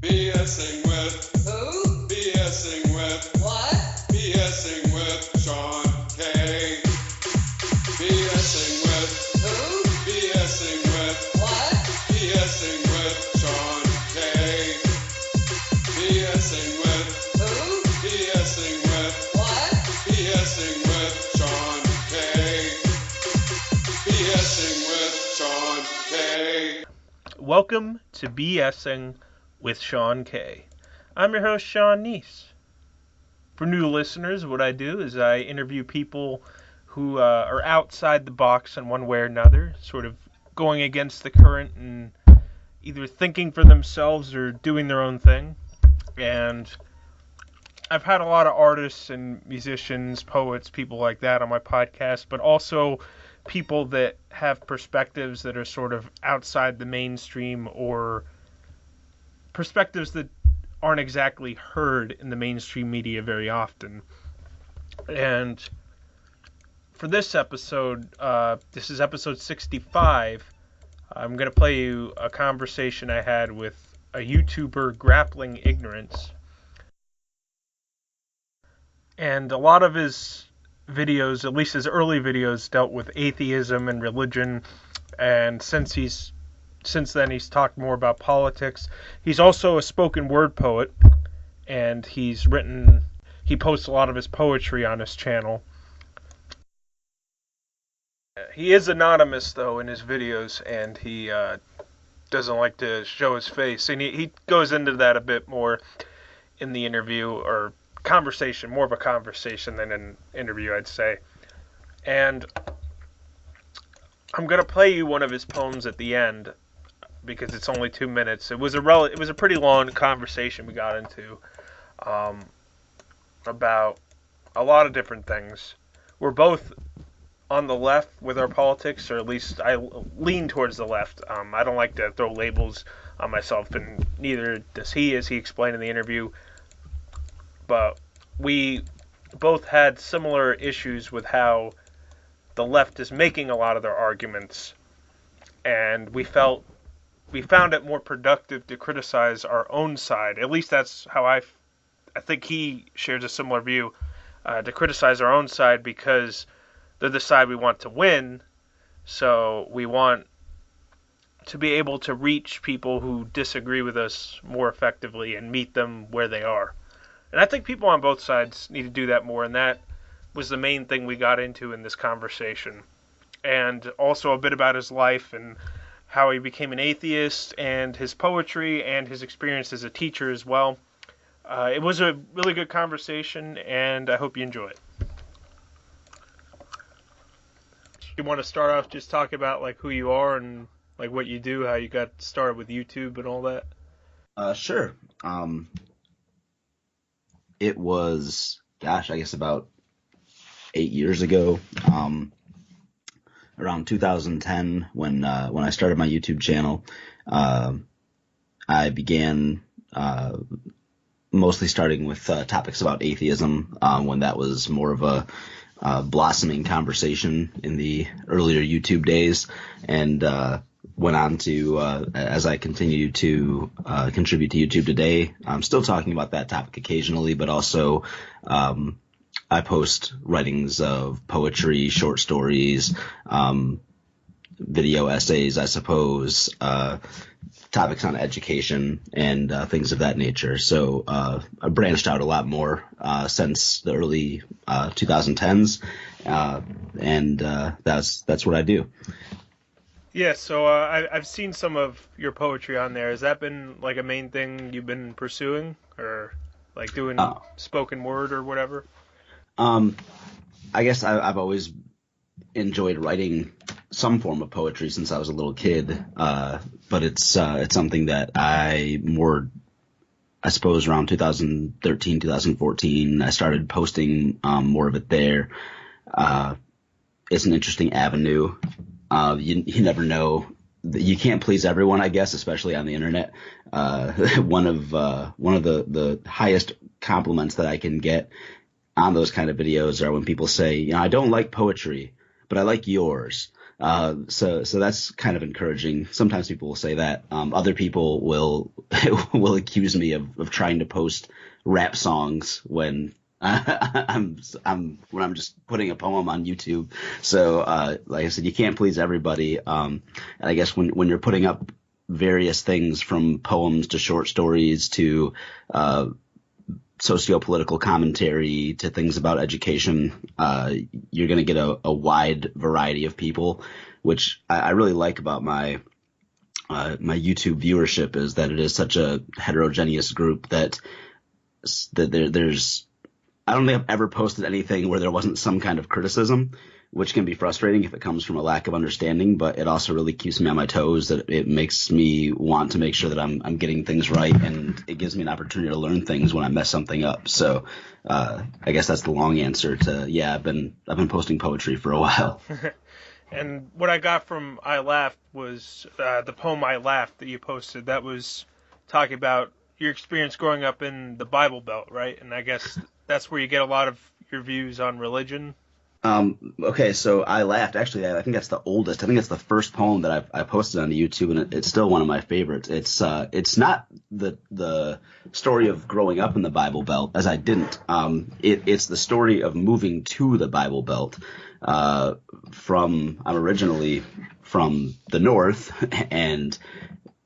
BSing with Who? BSing with What? BSing with Sean K. BSing with Who? BSing with What? BSing with Sean K. BSing with Who? BSing with What? BSing with Sean K. BSing with Sean K. Welcome to BSing with Sean K. I'm your host, Sean Kneese. For new listeners, what I do is I interview people who are outside the box in one way or another, sort of going against the current and either thinking for themselves or doing their own thing. And I've had a lot of artists and musicians, poets, people like that on my podcast, but also people that have perspectives that are sort of outside the mainstream or perspectives that aren't exactly heard in the mainstream media very often. And for this episode, this is episode 65, I'm going to play you a conversation I had with a YouTuber, Grappling Ignorance. And a lot of his videos, at least his early videos, dealt with atheism and religion, and since then he's talked more about politics. He's also a spoken word poet, and he posts a lot of his poetry on his channel. He is anonymous, though, in his videos, and he doesn't like to show his face. And he goes into that a bit more in the interview, or conversation, more of a conversation than an interview, I'd say. And I'm going to play you one of his poems at the end, because it's only 2 minutes. It was a pretty long conversation we got into about a lot of different things. We're both on the left with our politics, or at least I lean towards the left. I don't like to throw labels on myself, and neither does he, as he explained in the interview. But we both had similar issues with how the left is making a lot of their arguments, and we found it more productive to criticize our own side. At least that's how I think he shares a similar view, to criticize our own side because they're the side we want to win. So we want to be able to reach people who disagree with us more effectively and meet them where they are. And I think people on both sides need to do that more, and that was the main thing we got into in this conversation. And also a bit about his life and how he became an atheist, and his poetry, and his experience as a teacher as well. It was a really good conversation, and I hope you enjoy it. You want to start off just talking about like who you are and like what you do, how you got started with YouTube and all that? Sure. It was, I guess about 8 years ago, around 2010, when I started my YouTube channel. I began mostly starting with topics about atheism, when that was more of a blossoming conversation in the earlier YouTube days, and went on to, as I continue to contribute to YouTube today, I'm still talking about that topic occasionally, but also I post writings of poetry, short stories, video essays, I suppose, topics on education and things of that nature. So I branched out a lot more since the early 2010s, and that's what I do. Yeah, so I've seen some of your poetry on there. Has that been like a main thing you've been pursuing, or like doing spoken word or whatever? I guess I've always enjoyed writing some form of poetry since I was a little kid, but it's something that I suppose around 2013, 2014, I started posting more of it there. It's an interesting avenue. You never know. You can't please everyone, I guess, especially on the internet. One of the highest compliments that I can get on those kind of videos are when people say, I don't like poetry, but I like yours. So that's kind of encouraging. Sometimes people will say that. Other people will will accuse me of trying to post rap songs when I'm just putting a poem on YouTube. So like I said, you can't please everybody. And I guess when you're putting up various things from poems to short stories to socio-political commentary to things about education, you're going to get a wide variety of people, which I really like about my YouTube viewership, is that it is such a heterogeneous group that there's I don't think I've ever posted anything where there wasn't some kind of criticism, which can be frustrating if it comes from a lack of understanding, but it also really keeps me on my toes. That it makes me want to make sure that I'm getting things right, and it gives me an opportunity to learn things when I mess something up. So I guess that's the long answer to, yeah, I've been posting poetry for a while. And what I got from I Laughed was the poem I Laughed that you posted. That was talking about your experience growing up in the Bible Belt, right? And I guess that's where you get a lot of your views on religion. Okay, so I Laughed. Actually, I think that's the oldest. I think it's the first poem that I posted on YouTube, and it's still one of my favorites. It's not the story of growing up in the Bible Belt, as I didn't. It's the story of moving to the Bible Belt. I'm originally from the North, and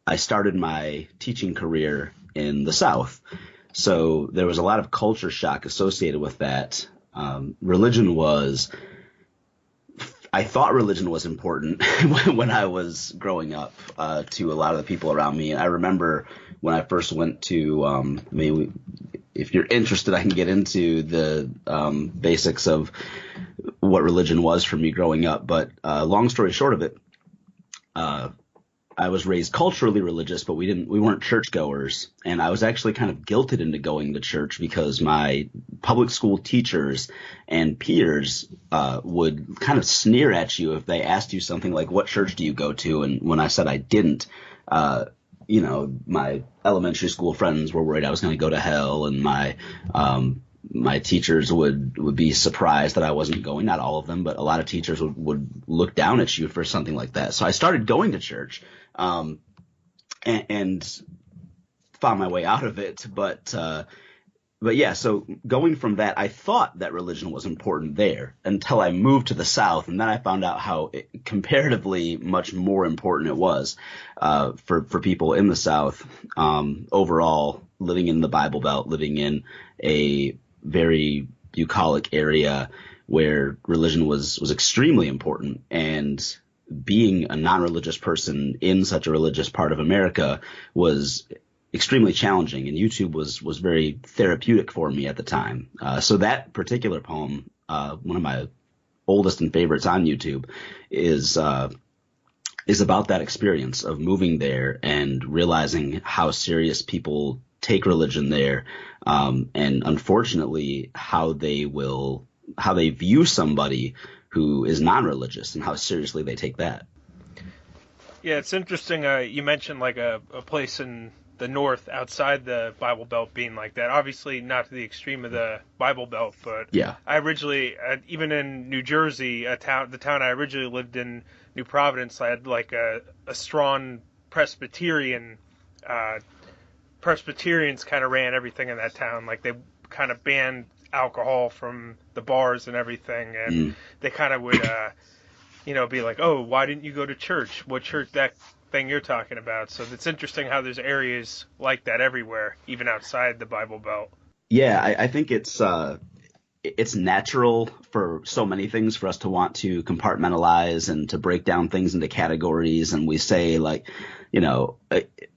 I started my teaching career in the South. So there was a lot of culture shock associated with that. I thought religion was important when I was growing up, to a lot of the people around me. And I remember when I first went to, if you're interested, I can get into the basics of what religion was for me growing up. But long story short of it, I was raised culturally religious, but we weren't churchgoers, and I was actually kind of guilted into going to church because my public school teachers and peers would kind of sneer at you if they asked you something like, "What church do you go to?" And when I said I didn't, my elementary school friends were worried I was going to go to hell, and my teachers would be surprised that I wasn't going. Not all of them, but a lot of teachers would look down at you for something like that. So I started going to church, and found my way out of it. But yeah, so going from that, I thought that religion was important there until I moved to the South, and then I found out how comparatively much more important it was for people in the South. Overall, living in the Bible Belt, living in a very bucolic area where religion was extremely important, and being a non-religious person in such a religious part of America was extremely challenging, and YouTube was very therapeutic for me at the time. So that particular poem, one of my oldest and favorites on YouTube, is about that experience of moving there and realizing how serious people take religion there, and unfortunately how they view somebody who is non-religious and how seriously they take that. Yeah, it's interesting. You mentioned like a place in the North outside the Bible Belt being like that. Obviously not to the extreme of the Bible Belt, but yeah. I originally, even in New Jersey, the town I originally lived in, New Providence, I had like a strong Presbyterians kind of ran everything in that town. Like they kind of banned alcohol from the bars and everything, and they kind of would, be like, "Oh, why didn't you go to church? What church that thing you're talking about?" So it's interesting how there's areas like that everywhere, even outside the Bible Belt. Yeah, I think it's natural for so many things for us to want to compartmentalize and to break down things into categories. And we say like,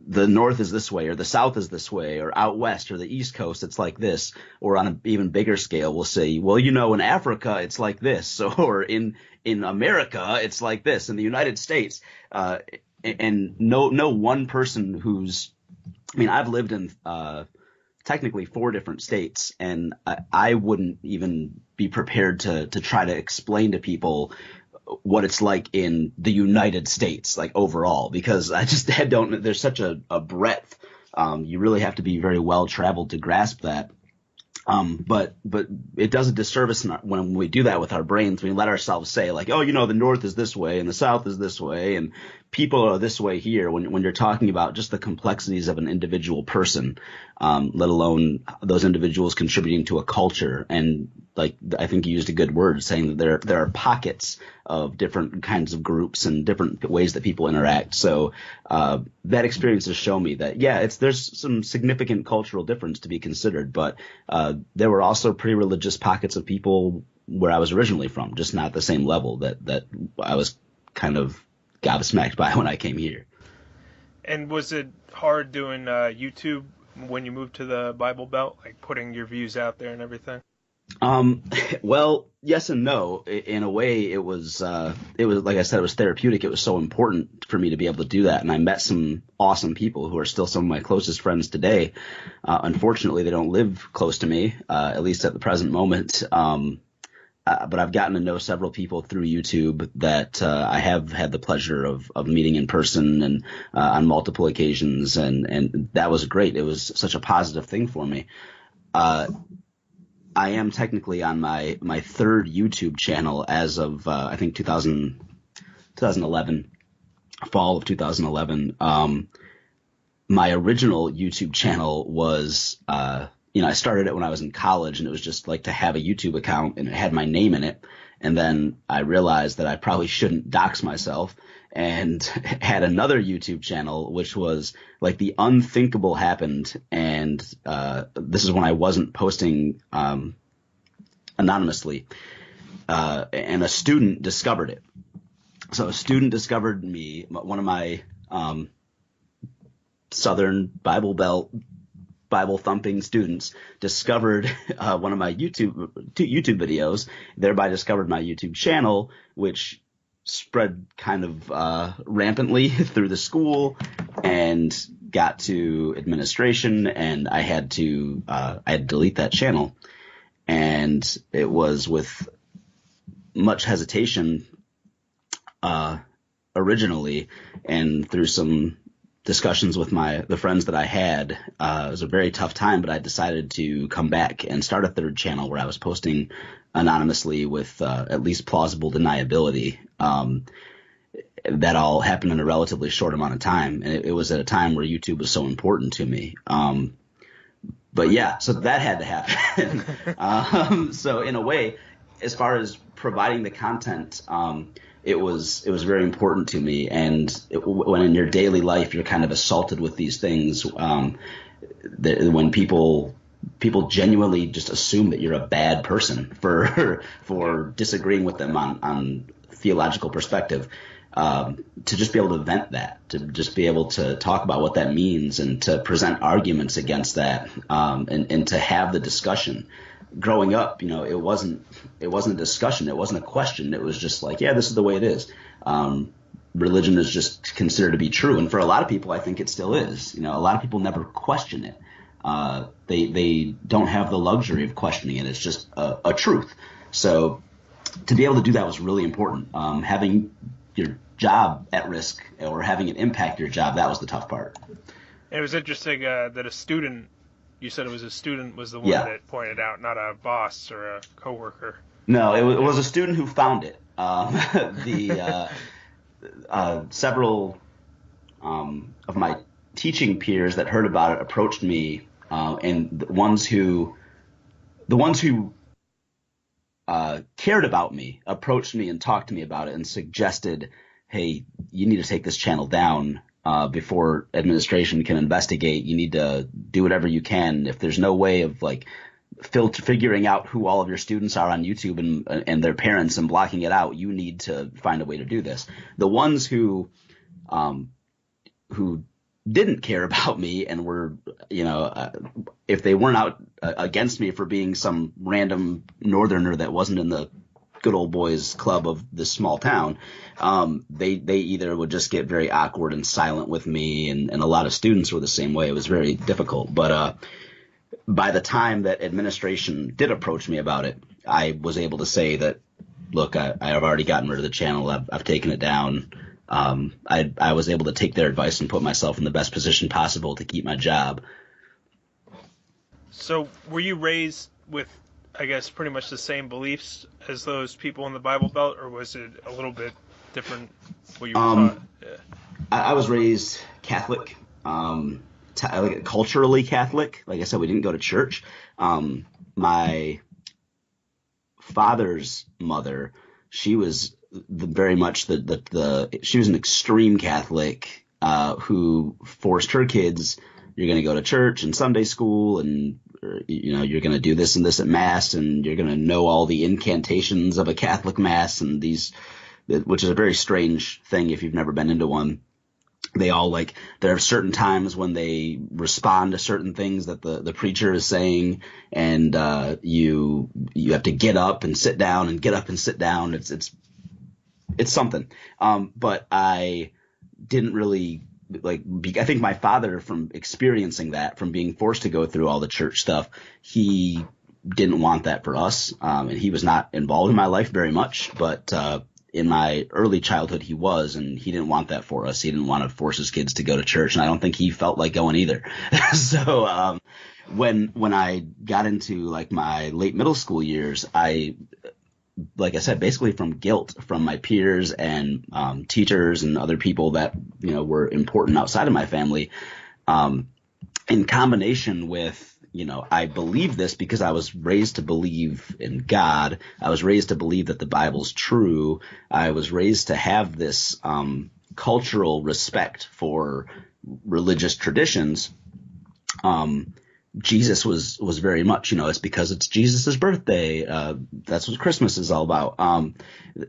the North is this way, or the South is this way, or out West or the East Coast, it's like this. Or on an even bigger scale, we'll say, well, in Africa, it's like this. Or in America, it's like this. In the United States, and no one person I've lived in technically 4 different states, and I wouldn't even be prepared to try to explain to people what it's like in the United States, like overall, because I just don't. There's such a breadth. You really have to be very well traveled to grasp that. But it does a disservice when we do that with our brains. We let ourselves say like, oh, the North is this way and the South is this way and people are this way here. When you're talking about just the complexities of an individual person, let alone those individuals contributing to a culture. And like I think you used a good word saying that there are pockets of different kinds of groups and different ways that people interact. So that experience has shown me that there's some significant cultural difference to be considered, but there were also pretty religious pockets of people where I was originally from, just not the same level that I was kind of gobsmacked by when I came here. And was it hard doing YouTube when you moved to the Bible Belt, like putting your views out there and everything? Well, yes and no. In a way, it was like I said, it was therapeutic. It was so important for me to be able to do that. And I met some awesome people who are still some of my closest friends today. Unfortunately, they don't live close to me, at least at the present moment. But I've gotten to know several people through YouTube that I have had the pleasure of meeting in person and on multiple occasions. And that was great. It was such a positive thing for me. I am technically on my third YouTube channel as of I think 2011, fall of 2011. My original YouTube channel was I started it when I was in college, and it was just like to have a YouTube account, and it had my name in it. And then I realized that I probably shouldn't dox myself, and had another YouTube channel, which was like the unthinkable happened. And this is when I wasn't posting anonymously, and a student discovered it. So a student discovered me, one of my Southern Bible Belt Bible thumping students discovered one of my YouTube videos, thereby discovered my YouTube channel, which spread kind of rampantly through the school and got to administration, and I had to delete that channel. And it was with much hesitation originally, and through some discussions with the friends that I had, it was a very tough time, but I decided to come back and start a third channel where I was posting anonymously with at least plausible deniability. That all happened in a relatively short amount of time, and it was at a time where YouTube was so important to me. But yeah, so that had to happen. So in a way, as far as providing the content, it was very important to me. And when in your daily life you're kind of assaulted with these things, when people genuinely just assume that you're a bad person for disagreeing with them on theological perspective, to just be able to vent that, to just be able to talk about what that means and to present arguments against that, and to have the discussion. Growing up, it wasn't a discussion. It wasn't a question. It was just like, yeah, this is the way it is. Religion is just considered to be true. And for a lot of people, I think it still is. A lot of people never question it. They don't have the luxury of questioning it. It's just a truth. So to be able to do that was really important. Having your job at risk or having it impact your job, that was the tough part. It was interesting that a student, you said it was a student, was the one that pointed out, not a boss or a coworker. No, it was a student who found it. Several of my teaching peers that heard about it approached me, and the ones who cared about me approached me and talked to me about it and suggested, hey, you need to take this channel down before administration can investigate. You need to do whatever you can. If there's no way of like figuring out who all of your students are on YouTube and their parents and blocking it out, you need to find a way to do this. The ones who didn't care about me and were, if they weren't out against me for being some random northerner that wasn't in the good old boys club of this small town, they either would just get very awkward and silent with me, and a lot of students were the same way. It was very difficult. But by the time that administration did approach me about it, I was able to say that, look, I have already gotten rid of the channel. I've taken it down. I was able to take their advice and put myself in the best position possible to keep my job. So were you raised with, I guess, pretty much the same beliefs as those people in the Bible Belt, or was it a little bit different what you were taught? Yeah. I was raised Catholic, like culturally Catholic. Like I said, we didn't go to church. My father's mother, she was very much she was an extreme Catholic who forced her kids, you're going to go to church and Sunday school, and you're going to do this and this at Mass, and you're going to know all the incantations of a Catholic Mass, and which is a very strange thing if you've never been into one. They all there are certain times when they respond to certain things that the preacher is saying, and you have to get up and sit down and get up and sit down. It's something. But I didn't really I think my father, from experiencing that, from being forced to go through all the church stuff, he didn't want that for us. And he was not involved in my life very much, but in my early childhood he was, and he didn't want that for us. He didn't want to force his kids to go to church, and I don't think he felt like going either. So when I got into my late middle school years, like I said, basically from guilt from my peers and teachers and other people that were important outside of my family, in combination with I believe this because I was raised to believe in God. I was raised to believe that the Bible's true. I was raised to have this cultural respect for religious traditions. Jesus was very much, it's because it's Jesus's birthday. That's what Christmas is all about.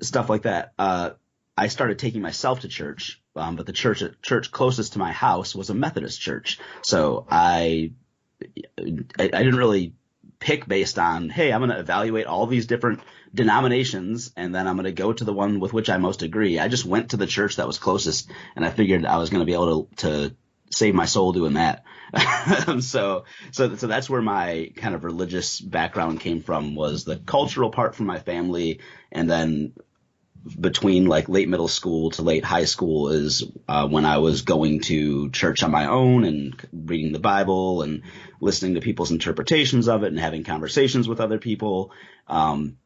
Stuff like that. I started taking myself to church, but the church closest to my house was a Methodist church. So I didn't really pick based on, hey, I'm going to evaluate all these different denominations, and then I'm going to go to the one with which I most agree. I just went to the church that was closest, and I figured I was going to be able to save my soul doing that. So that's where my kind of religious background came from, was the cultural part from my family, and then between late middle school to late high school is when I was going to church on my own and reading the Bible and listening to people's interpretations of it and having conversations with other people. And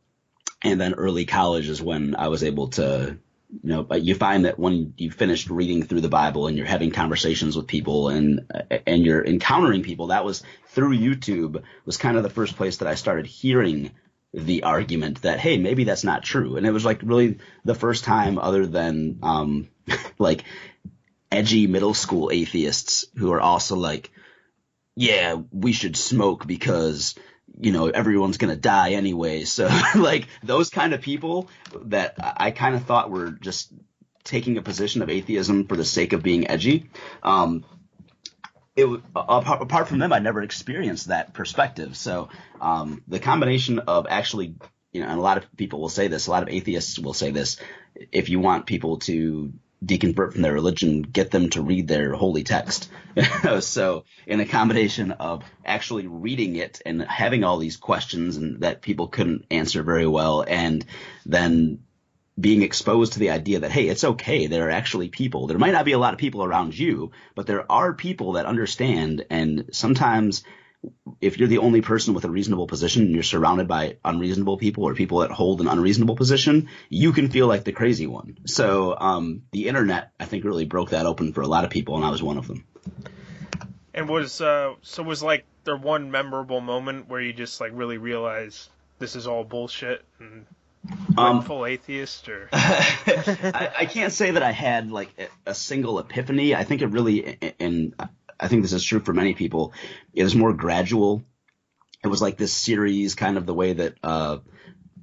then early college is when I was able to, you find that when you finished reading through the Bible and you're having conversations with people and you're encountering people, that was through YouTube, was kind of the first place that I started hearing the argument that, hey, maybe that's not true. And it was really the first time, other than edgy middle school atheists who are also yeah, we should smoke because everyone's going to die anyway. So those kind of people that I kind of thought were just taking a position of atheism for the sake of being edgy. Apart from them, I never experienced that perspective. So the combination of actually, and a lot of people will say this, a lot of atheists will say this, if you want people to deconvert from their religion, get them to read their holy text. So in a combination of actually reading it and having all these questions and that people couldn't answer very well, and then being exposed to the idea that, hey, it's okay. There are actually people. There might not be a lot of people around you, but there are people that understand. And sometimes if you're the only person with a reasonable position and you're surrounded by unreasonable people or people that hold an unreasonable position, you can feel like the crazy one. So the internet, I think, really broke that open for a lot of people, and I was one of them. And was there one memorable moment where you just really realized this is all bullshit and full atheist? Or I can't say that I had a single epiphany. I think it really, and I think this is true for many people, it was more gradual. It was like this series, kind of the way that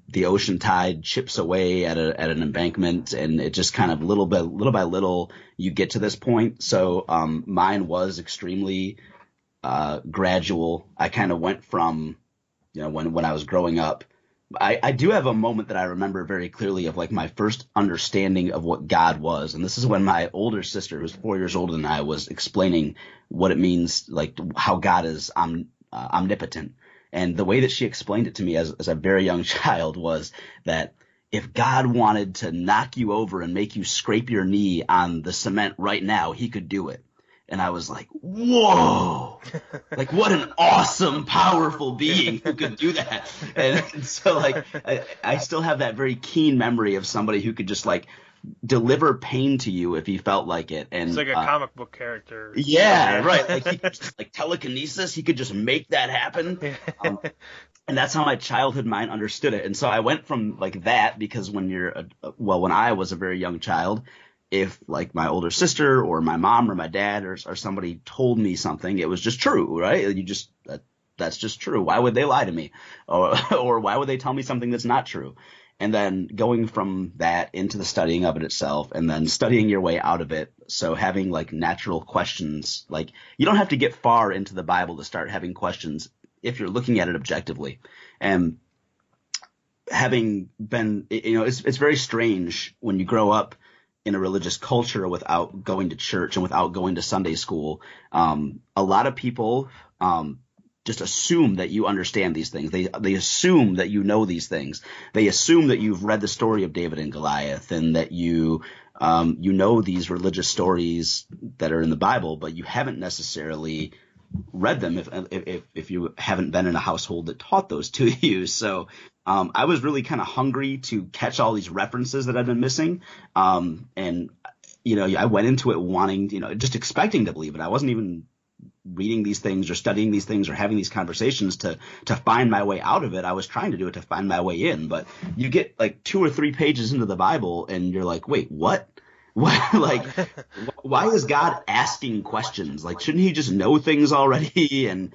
the ocean tide chips away at an embankment, and it just kind of little by little you get to this point. So mine was extremely gradual. I kind of went from, when I was growing up, I do have a moment that I remember very clearly of my first understanding of what God was. And this is when my older sister, who's 4 years older than I, was explaining what it means, how God is omnipotent. And the way that she explained it to me as a very young child was that if God wanted to knock you over and make you scrape your knee on the cement right now, he could do it. And I was like, whoa, like what an awesome, powerful being who could do that. And so like, I still have that very keen memory of somebody who could just like deliver pain to you if he felt like it. And it's like a comic book character. Yeah, right. Like he could just, like telekinesis, he could just make that happen. And that's how my childhood mind understood it. And so I went from like that, because when when I was a very young child, if like my older sister or my mom or my dad or somebody told me something, it was just true, right? That's just true. Why would they lie to me? Or why would they tell me something that's not true? And then going from that into the studying of it itself, and then studying your way out of it. So having like natural questions, like you don't have to get far into the Bible to start having questions if you're looking at it objectively. And having been, it's very strange when you grow up in a religious culture without going to church and without going to Sunday school. A lot of people just assume that you understand these things. They assume that you know these things. They assume that you've read the story of David and Goliath, and that you know these religious stories that are in the Bible, but you haven't necessarily read them if you haven't been in a household that taught those to you. So I was really kind of hungry to catch all these references that I've been missing. And I went into it wanting, just expecting to believe it. I wasn't even reading these things or studying these things or having these conversations to find my way out of it. I was trying to do it to find my way in. But you get like 2 or 3 pages into the Bible and you're like, wait, what? Like, why is God asking questions? Like, shouldn't he just know things already? And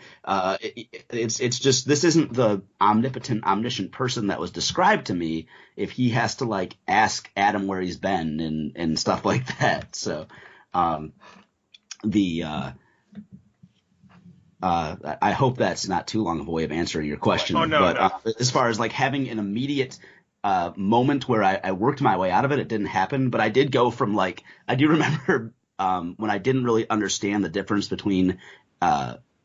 it's just, this isn't the omnipotent, omniscient person that was described to me if he has to like ask Adam where he's been and stuff like that. So I hope that's not too long of a way of answering your question. Oh, no, but no. As far as like having an immediate moment where I worked my way out of it, it didn't happen. But I did go from like, I do remember when I didn't really understand the difference between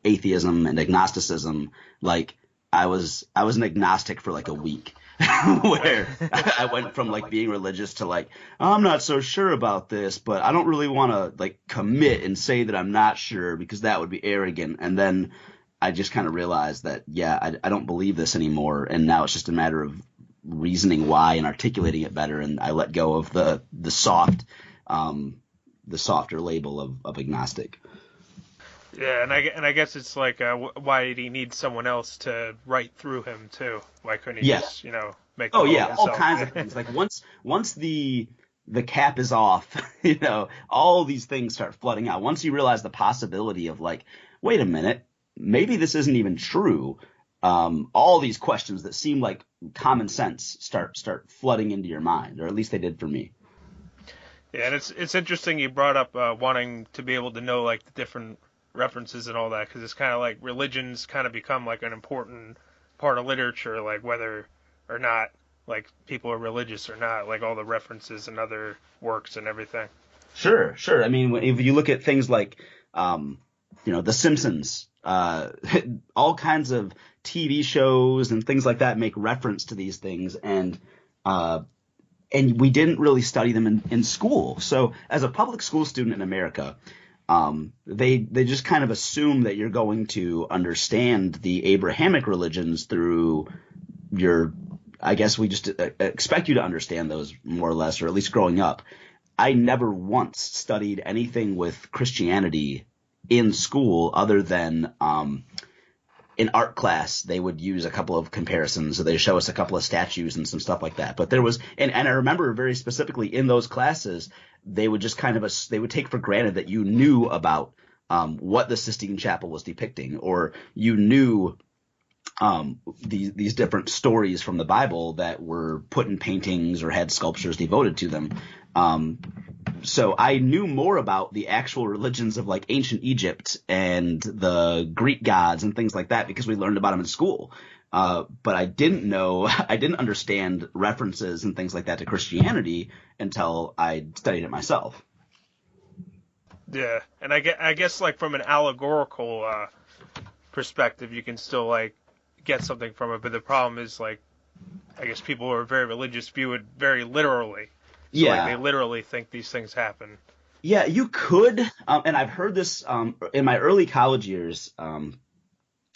atheism and agnosticism. Like I was an agnostic for like a week where I went from like being religious to like, I'm not so sure about this, but I don't really want to like commit and say that I'm not sure because that would be arrogant. And then I just kind of realized that, I don't believe this anymore. And now it's just a matter of reasoning why and articulating it better. And I let go of the softer label of agnostic. Yeah, and I guess it's like, why did he need someone else to write through him too? Why couldn't he just, make? Oh the yeah, himself? all kinds of things. Like once the cap is off, all these things start flooding out. Once you realize the possibility of like, wait a minute, maybe this isn't even true. All these questions that seem like common sense start flooding into your mind, or at least they did for me. Yeah, and it's interesting you brought up wanting to be able to know like the different references and all that, because it's kind of like religions kind of become like an important part of literature, like whether or not like people are religious or not, like all the references and other works and everything. Sure. I mean, if you look at things like, The Simpsons, all kinds of TV shows and things like that make reference to these things, and we didn't really study them in school. So as a public school student in America, they just kind of assume that you're going to understand the Abrahamic religions through I guess we just expect you to understand those more or less, or at least growing up. I never once studied anything with Christianity in school other than in art class. They would use a couple of comparisons. So they show us a couple of statues and some stuff like that. But there was, and I remember very specifically in those classes, they would just they would take for granted that you knew about what the Sistine Chapel was depicting, or you knew these different stories from the Bible that were put in paintings or had sculptures devoted to them. So I knew more about the actual religions of like ancient Egypt and the Greek gods and things like that because we learned about them in school. But I didn't understand references and things like that to Christianity until I studied it myself. Yeah, and I guess like from an allegorical perspective, you can still like get something from it. But the problem is like, I guess people who are very religious view it very literally. So, yeah, like, they literally think these things happen. Yeah, you could, and I've heard this in my early college years.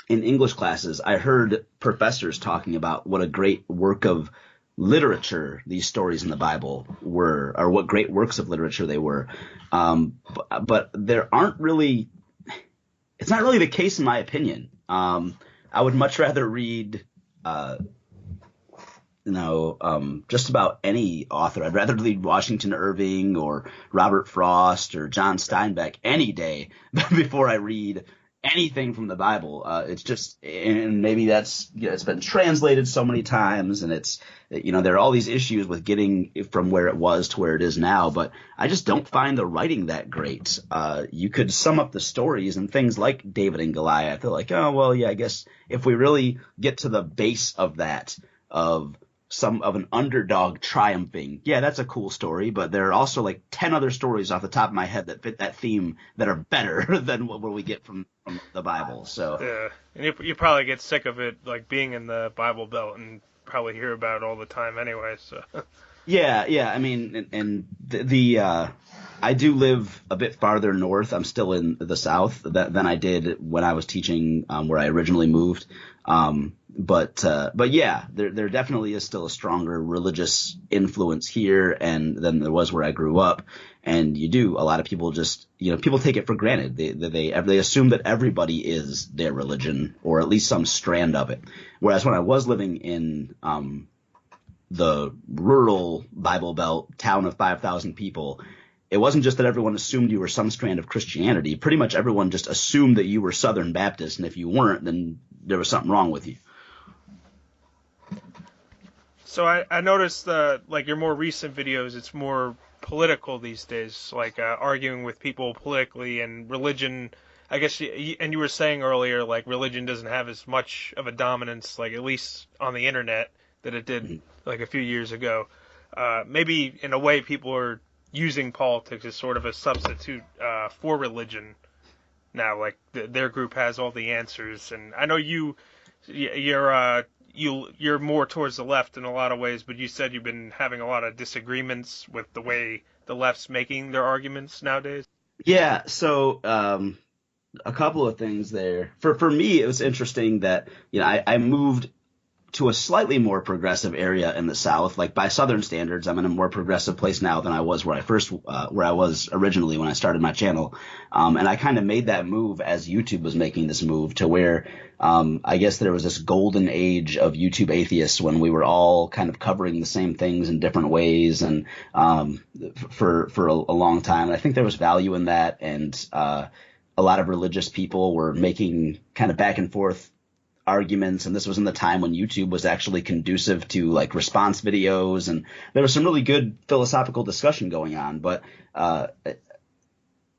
In English classes, I heard professors talking about what a great work of literature these stories in the Bible were, or what great works of literature they were. But there aren't really, it's not really the case in my opinion. I would much rather read, uh, just about any author. I'd rather read Washington Irving or Robert Frost or John Steinbeck any day before I read anything from the Bible. It's just, and maybe that's, it's been translated so many times, and it's, there are all these issues with getting from where it was to where it is now, but I just don't find the writing that great. You could sum up the stories and things like David and Goliath. They're like, oh, well, yeah, I guess if we really get to the base of that, of some of an underdog triumphing. Yeah, that's a cool story, but there are also like 10 other stories off the top of my head that fit that theme that are better than what we get from the Bible. So Yeah, and you probably get sick of it, like being in the Bible Belt, and probably hear about it all the time anyway. So yeah. I mean, and I do live a bit farther north. I'm still in the South than I did when I was teaching where I originally moved. But yeah, there definitely is still a stronger religious influence here and than there was where I grew up. And a lot of people just, people take it for granted. They assume that everybody is their religion, or at least some strand of it. Whereas when I was living in the rural Bible Belt town of 5,000 people, it wasn't just that everyone assumed you were some strand of Christianity. Pretty much everyone just assumed that you were Southern Baptist, and if you weren't, then there was something wrong with you. So I noticed like your more recent videos, it's more political these days, like arguing with people politically and religion. I guess, and you were saying earlier, like religion doesn't have as much of a dominance, like at least on the internet, that it did like a few years ago. Maybe in a way, people are using politics as sort of a substitute for religion now. Like their group has all the answers, and I know you're more towards the left in a lot of ways, but you said you've been having a lot of disagreements with the way the left's making their arguments nowadays. Yeah, so a couple of things there. For me, it was interesting that I moved to a slightly more progressive area in the South. Like by Southern standards, I'm in a more progressive place now than I was where I was originally when I started my channel. And I kind of made that move as YouTube was making this move to where, I guess there was this golden age of YouTube atheists when we were all kind of covering the same things in different ways. And, for a long time, and I think there was value in that. And, a lot of religious people were making kind of back and forth arguments, and this was in the time when YouTube was actually conducive to like response videos, and there was some really good philosophical discussion going on, but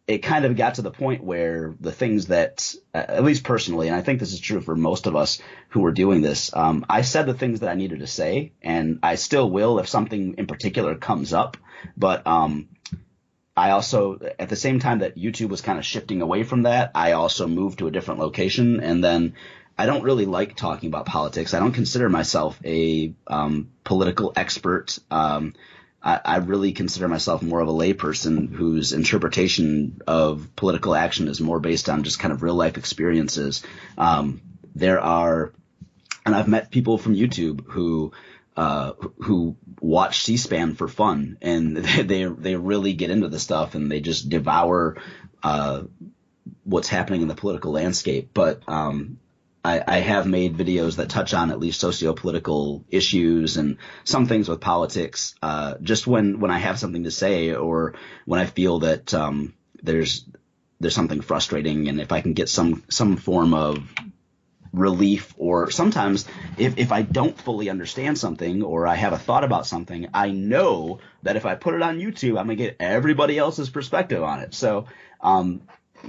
it kind of got to the point where the things that, at least personally, and I think this is true for most of us who were doing this, I said the things that I needed to say, and I still will if something in particular comes up, but I also, at the same time that YouTube was kind of shifting away from that, I also moved to a different location, and then I don't really like talking about politics. I don't consider myself a political expert. I really consider myself more of a layperson whose interpretation of political action is more based on just kind of real life experiences. And I've met people from YouTube who watch C-SPAN for fun, and they really get into the stuff, and they just devour what's happening in the political landscape. But I have made videos that touch on at least socio-political issues and some things with politics, just when I have something to say, or when I feel that there's something frustrating, and if I can get some form of relief, or sometimes if I don't fully understand something, or I have a thought about something, I know that if I put it on YouTube, I'm gonna get everybody else's perspective on it. So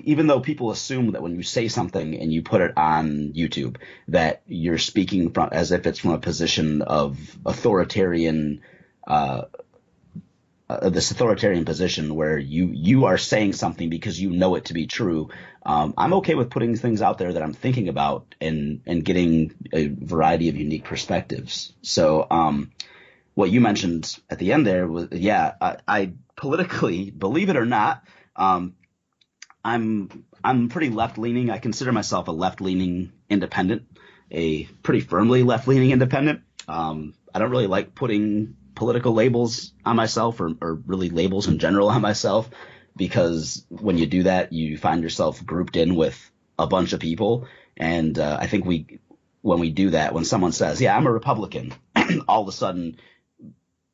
even though people assume that when you say something and you put it on YouTube that you're speaking from as if it's from a position of authoritarian, this authoritarian position where you are saying something because you know it to be true. I'm okay with putting things out there that I'm thinking about and getting a variety of unique perspectives. So what you mentioned at the end there was, yeah, I politically, believe it or not, I'm pretty left leaning. I consider myself a left leaning independent, a pretty firmly left leaning independent. I don't really like putting political labels on myself or really labels in general on myself, because when you do that, you find yourself grouped in with a bunch of people. And I think when we do that, when someone says, yeah, I'm a Republican, all of a sudden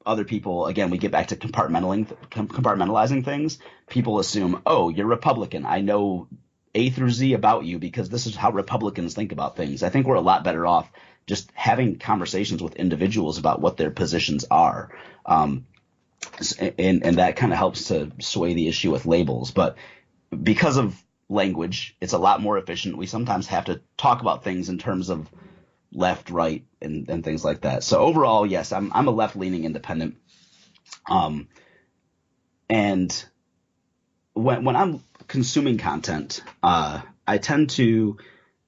other people, again, we get back to compartmentalizing things. People assume, oh, you're Republican. I know A through Z about you because this is how Republicans think about things. I think we're a lot better off just having conversations with individuals about what their positions are. And that kind of helps to sway the issue with labels. But because of language, it's a lot more efficient. We sometimes have to talk about things in terms of left, right, and things like that. So overall, yes, I'm a left-leaning independent. And when I'm consuming content, I tend to,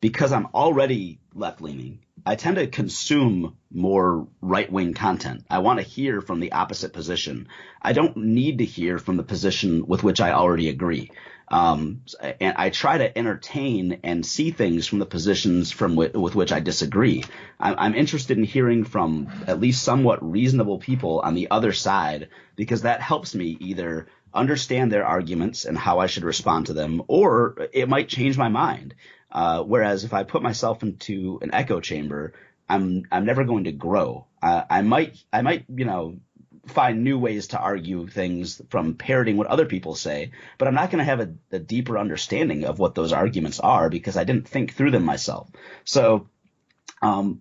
because I'm already left-leaning, I tend to consume more right-wing content. I want to hear from the opposite position. I don't need to hear from the position with which I already agree. And I try to entertain and see things from the positions with which I disagree. I'm interested in hearing from at least somewhat reasonable people on the other side, because that helps me either understand their arguments and how I should respond to them, or it might change my mind. Whereas if I put myself into an echo chamber, I'm never going to grow. I might, find new ways to argue things from parroting what other people say, but I'm not going to have a deeper understanding of what those arguments are because I didn't think through them myself. So, on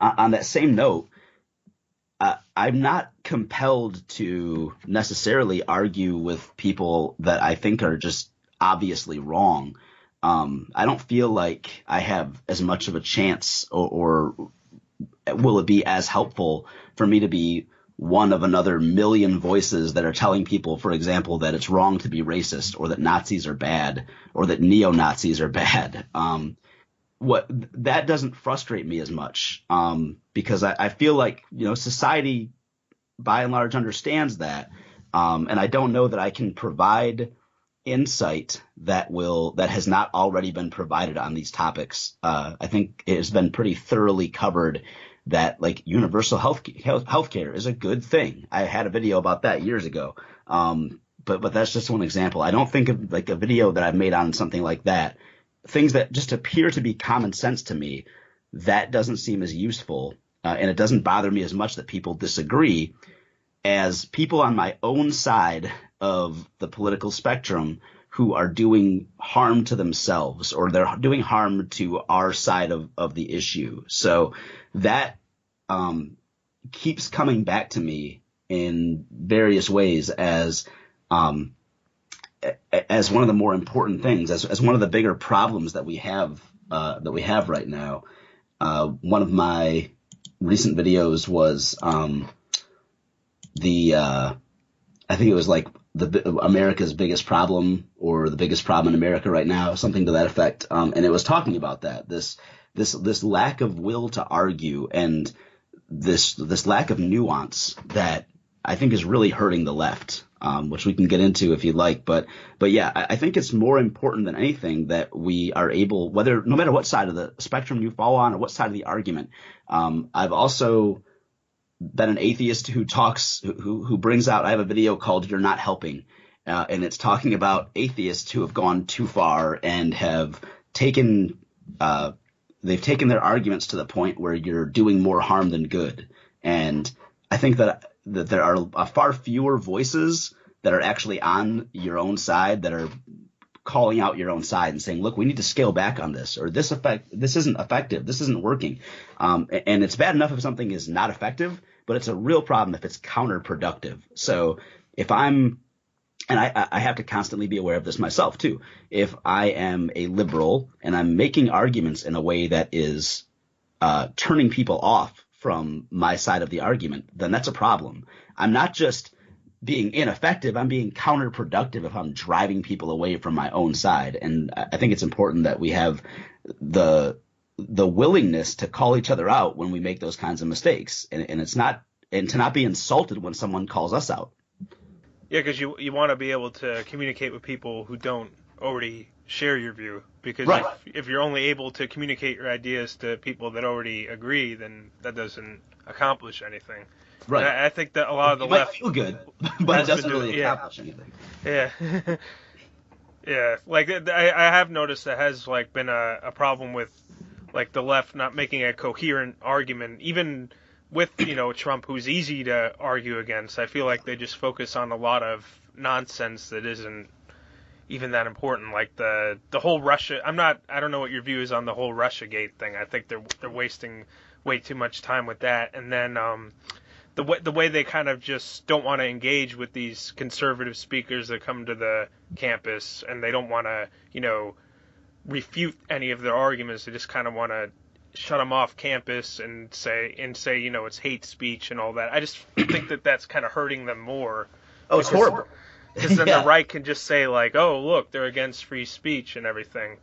that same note, I'm not compelled to necessarily argue with people that I think are just obviously wrong. I don't feel like I have as much of a chance or will it be as helpful for me to be one of another million voices that are telling people, for example, that it's wrong to be racist, or that Nazis are bad, or that neo-Nazis are bad. That doesn't frustrate me as much, because I feel like, society by and large understands that. And I don't know that I can provide insight that has not already been provided on these topics. I think it has been pretty thoroughly covered that universal healthcare is a good thing. I had a video about that years ago. But that's just one example. I don't think of a video that I've made on something like that. Things that just appear to be common sense to me, that doesn't seem as useful. And it doesn't bother me as much that people disagree as people on my own side of the political spectrum who are doing harm to themselves, or they're doing harm to our side of the issue. So that keeps coming back to me in various ways as one of the more important things, as one of the bigger problems that we have right now. One of my recent videos was I think it was America's biggest problem, or the biggest problem in America right now, something to that effect. And it was talking about that, this lack of will to argue, and this lack of nuance that I think is really hurting the left, which we can get into if you'd like. But yeah, I think it's more important than anything that we are able, no matter what side of the spectrum you fall on or what side of the argument. I've also been an atheist who brings out, I have a video called "You're Not Helping," and it's talking about atheists who have gone too far and have taken their arguments to the point where you're doing more harm than good. And I think that there are far fewer voices that are actually on your own side, that are calling out your own side and saying, look, we need to scale back on this, or this isn't effective, this isn't working. And it's bad enough if something is not effective, but it's a real problem if it's counterproductive. So if I have to constantly be aware of this myself too. If I am a liberal and I'm making arguments in a way that is turning people off from my side of the argument, then that's a problem. I'm not just being ineffective, I'm being counterproductive if I'm driving people away from my own side. And I think it's important that we have the willingness to call each other out when we make those kinds of mistakes. And it's not and to not be insulted when someone calls us out. Yeah, because you want to be able to communicate with people who don't already share your view. Because Right. if you're only able to communicate your ideas to people that already agree, then that doesn't accomplish anything. Right. And I think that a lot of the It might left feel good, but it has been doesn't really doing- yeah. accomplish anything. Yeah. Yeah. Like, I have noticed that has, like, been a problem with, like, the left not making a coherent argument, even with, Trump, who's easy to argue against. I feel like they just focus on a lot of nonsense that isn't even that important. Like the whole Russia, I don't know what your view is on the whole Russiagate thing. I think they're wasting way too much time with that. And then, the way they kind of just don't want to engage with these conservative speakers that come to the campus, and they don't want to, refute any of their arguments. They just kind of want to shut them off campus and say, it's hate speech and all that. I just think that that's kind of hurting them more. Oh, it's horrible. Because then Yeah. the right can just say, like, oh, look, they're against free speech and everything.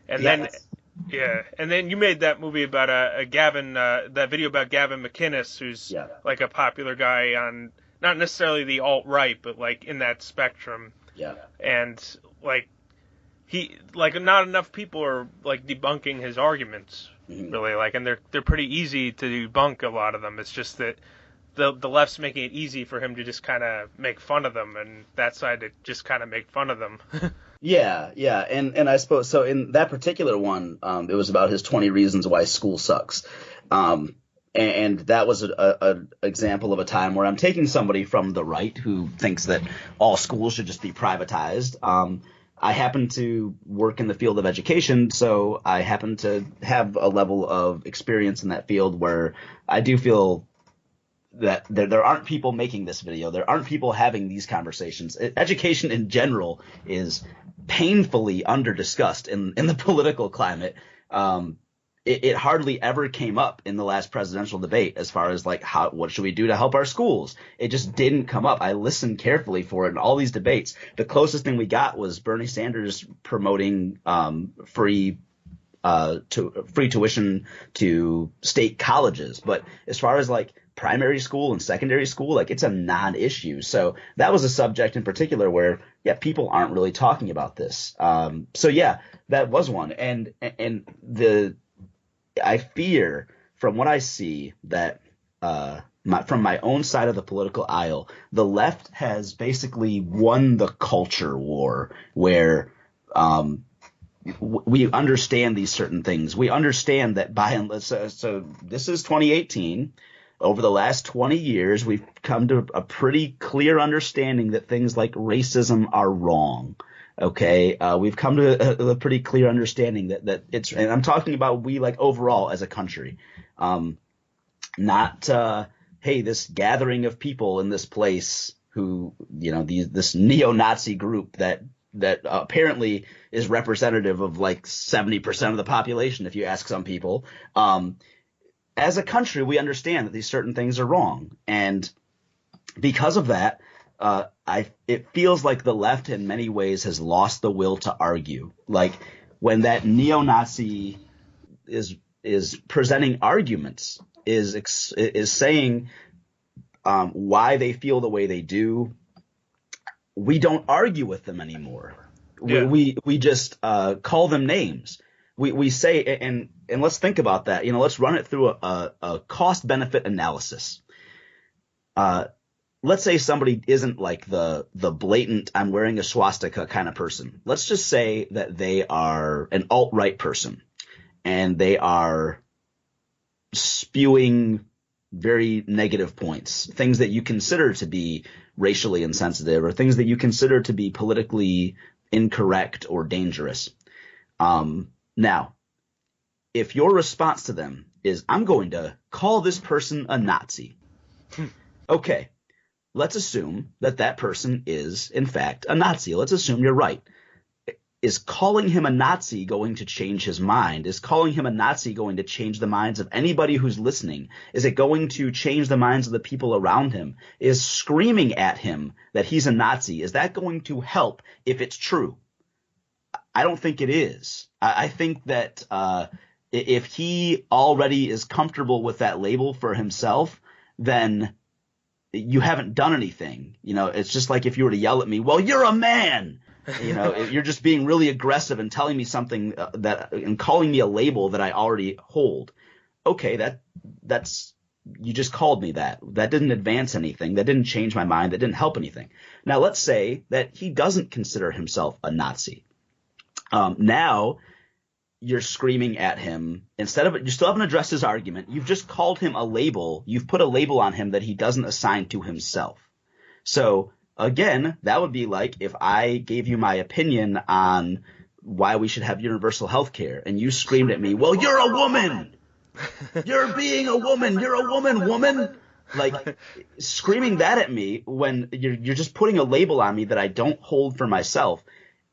And then you made that movie about that video about Gavin McInnes, who's like a popular guy on, not necessarily the alt-right, but like in that spectrum. Yeah. And like not enough people are like debunking his arguments, really. Like, and they're pretty easy to debunk, a lot of them. It's just that the left's making it easy for him to just kind of make fun of them, and that side to just kind of make fun of them. Yeah, and I suppose so. In that particular one, it was about his 20 reasons why school sucks, and that was a example of a time where I'm taking somebody from the right who thinks that all schools should just be privatized. I happen to work in the field of education, so I happen to have a level of experience in that field where I do feel that there aren't people making this video. There aren't people having these conversations. Education in general is painfully under-discussed in the political climate. It hardly ever came up in the last presidential debate as far as like what should we do to help our schools. It just didn't come up. I listened carefully for it in all these debates. The closest thing we got was Bernie Sanders promoting free tuition to state colleges. But as far as like primary school and secondary school, like it's a non-issue. So that was a subject in particular where, people aren't really talking about this. So that was one. And I fear from what I see that from my own side of the political aisle, the left has basically won the culture war where we understand these certain things. We understand that so this is 2018. Over the last 20 years, we've come to a pretty clear understanding that things like racism are wrong. Okay, we've come to a pretty clear understanding that it's, and I'm talking about we like overall as a country, not hey, this gathering of people in this place who, this neo-Nazi group that apparently is representative of like 70% of the population, if you ask some people. As a country, we understand that these certain things are wrong, and because of that, it feels like the left in many ways has lost the will to argue. Like when that neo-Nazi is presenting arguments, is saying why they feel the way they do, we don't argue with them anymore. Yeah. We just call them names. We say, and let's think about that. Let's run it through a cost benefit analysis. Let's say somebody isn't like the blatant I'm wearing a swastika kind of person. Let's just say that they are an alt-right person and they are spewing very negative points, things that you consider to be racially insensitive or things that you consider to be politically incorrect or dangerous. Now, if your response to them is, I'm going to call this person a Nazi. Okay, let's assume that person is, in fact, a Nazi. Let's assume you're right. Is calling him a Nazi going to change his mind? Is calling him a Nazi going to change the minds of anybody who's listening? Is it going to change the minds of the people around him? Is screaming at him that he's a Nazi, is that going to help if it's true? I don't think it is. I think that if he already is comfortable with that label for himself, then you haven't done anything. You know, it's just like if you were to yell at me, well, you're a man. You know, you're just being really aggressive and telling me something and calling me a label that I already hold. Okay, that's you just called me that. That didn't advance anything. That didn't change my mind. That didn't help anything. Now, let's say that he doesn't consider himself a Nazi. Now you're screaming at him instead of you still haven't addressed his argument. You've just called him a label. You've put a label on him that he doesn't assign to himself. So again, that would be like if I gave you my opinion on why we should have universal health care and you screamed at me, well, you're a woman. You're being a woman. You're a woman. Like screaming that at me when you're just putting a label on me that I don't hold for myself.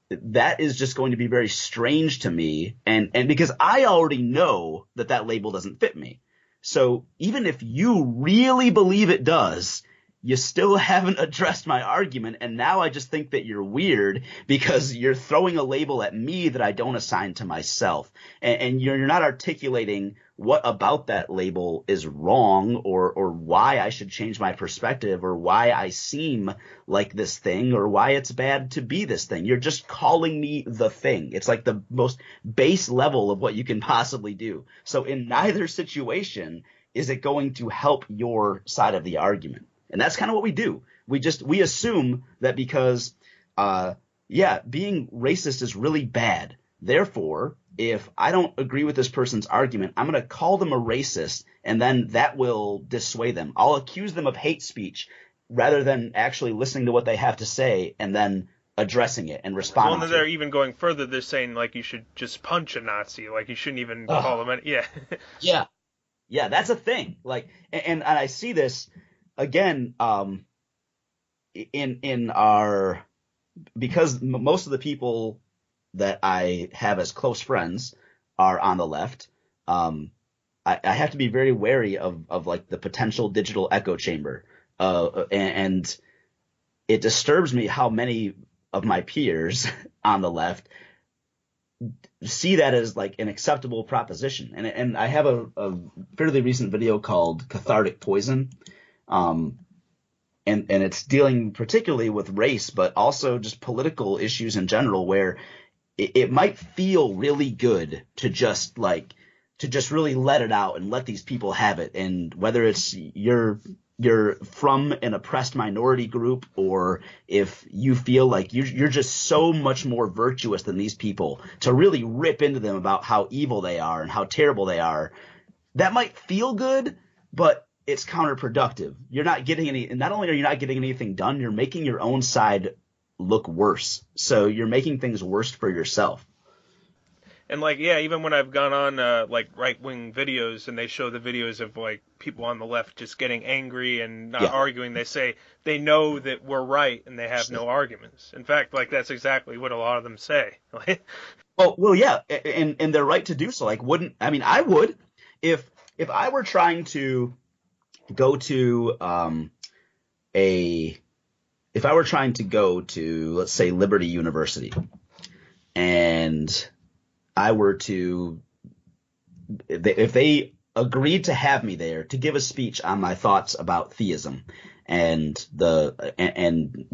That is just going to be very strange to me. And because I already know that label doesn't fit me. So even if you really believe it does, you still haven't addressed my argument. And now I just think that you're weird because you're throwing a label at me that I don't assign to myself. And you're not articulating what about that label is wrong or why I should change my perspective or why I seem like this thing or why it's bad to be this thing. You're just calling me the thing. It's like the most base level of what you can possibly do. So in neither situation is it going to help your side of the argument. And that's kind of what we do. We assume that because, being racist is really bad. Therefore, if I don't agree with this person's argument, I'm going to call them a racist, and then that will dissuade them. I'll accuse them of hate speech rather than actually listening to what they have to say and then addressing it and responding. Well, and they're even going further. They're saying like you should just punch a Nazi, like you shouldn't even call them any. Yeah. Yeah, that's a thing. Like, and I see this. Again, in our because most of the people that I have as close friends are on the left, I have to be very wary of like the potential digital echo chamber, and it disturbs me how many of my peers on the left see that as like an acceptable proposition. And I have a fairly recent video called Cathartic Poison. And it's dealing particularly with race, but also just political issues in general, where it might feel really good to just really let it out and let these people have it. And whether it's you're from an oppressed minority group, or if you feel like you're just so much more virtuous than these people, to really rip into them about how evil they are and how terrible they are, that might feel good, but it's counterproductive. You're not getting not only are you not getting anything done, you're making your own side look worse. So you're making things worse for yourself. And like, yeah, even when I've gone on like right-wing videos and they show the videos of like people on the left just getting angry and not arguing, they say they know that we're right and they have no arguments. In fact, like that's exactly what a lot of them say. well, yeah, and they're right to do so. Like, I would if I were trying to go to if I were trying to go to, let's say, Liberty University, and I were to, if they agreed to have me there to give a speech on my thoughts about theism and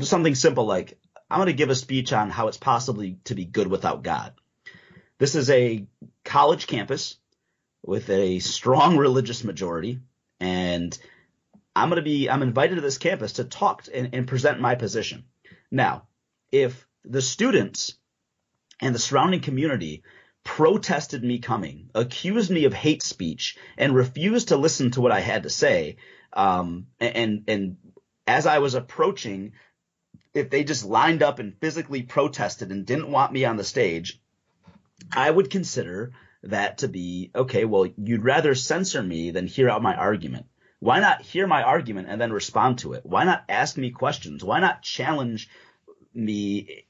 something simple like, I'm going to give a speech on how it's possibly to be good without God. This is a college campus with a strong religious majority, and I'm invited to this campus to talk and present my position. Now, if the students and the surrounding community protested me coming, accused me of hate speech, and refused to listen to what I had to say, and as I was approaching, if they just lined up and physically protested and didn't want me on the stage, I would consider that to be, okay, well, you'd rather censor me than hear out my argument. Why not hear my argument and then respond to it? Why not ask me questions? Why not challenge me?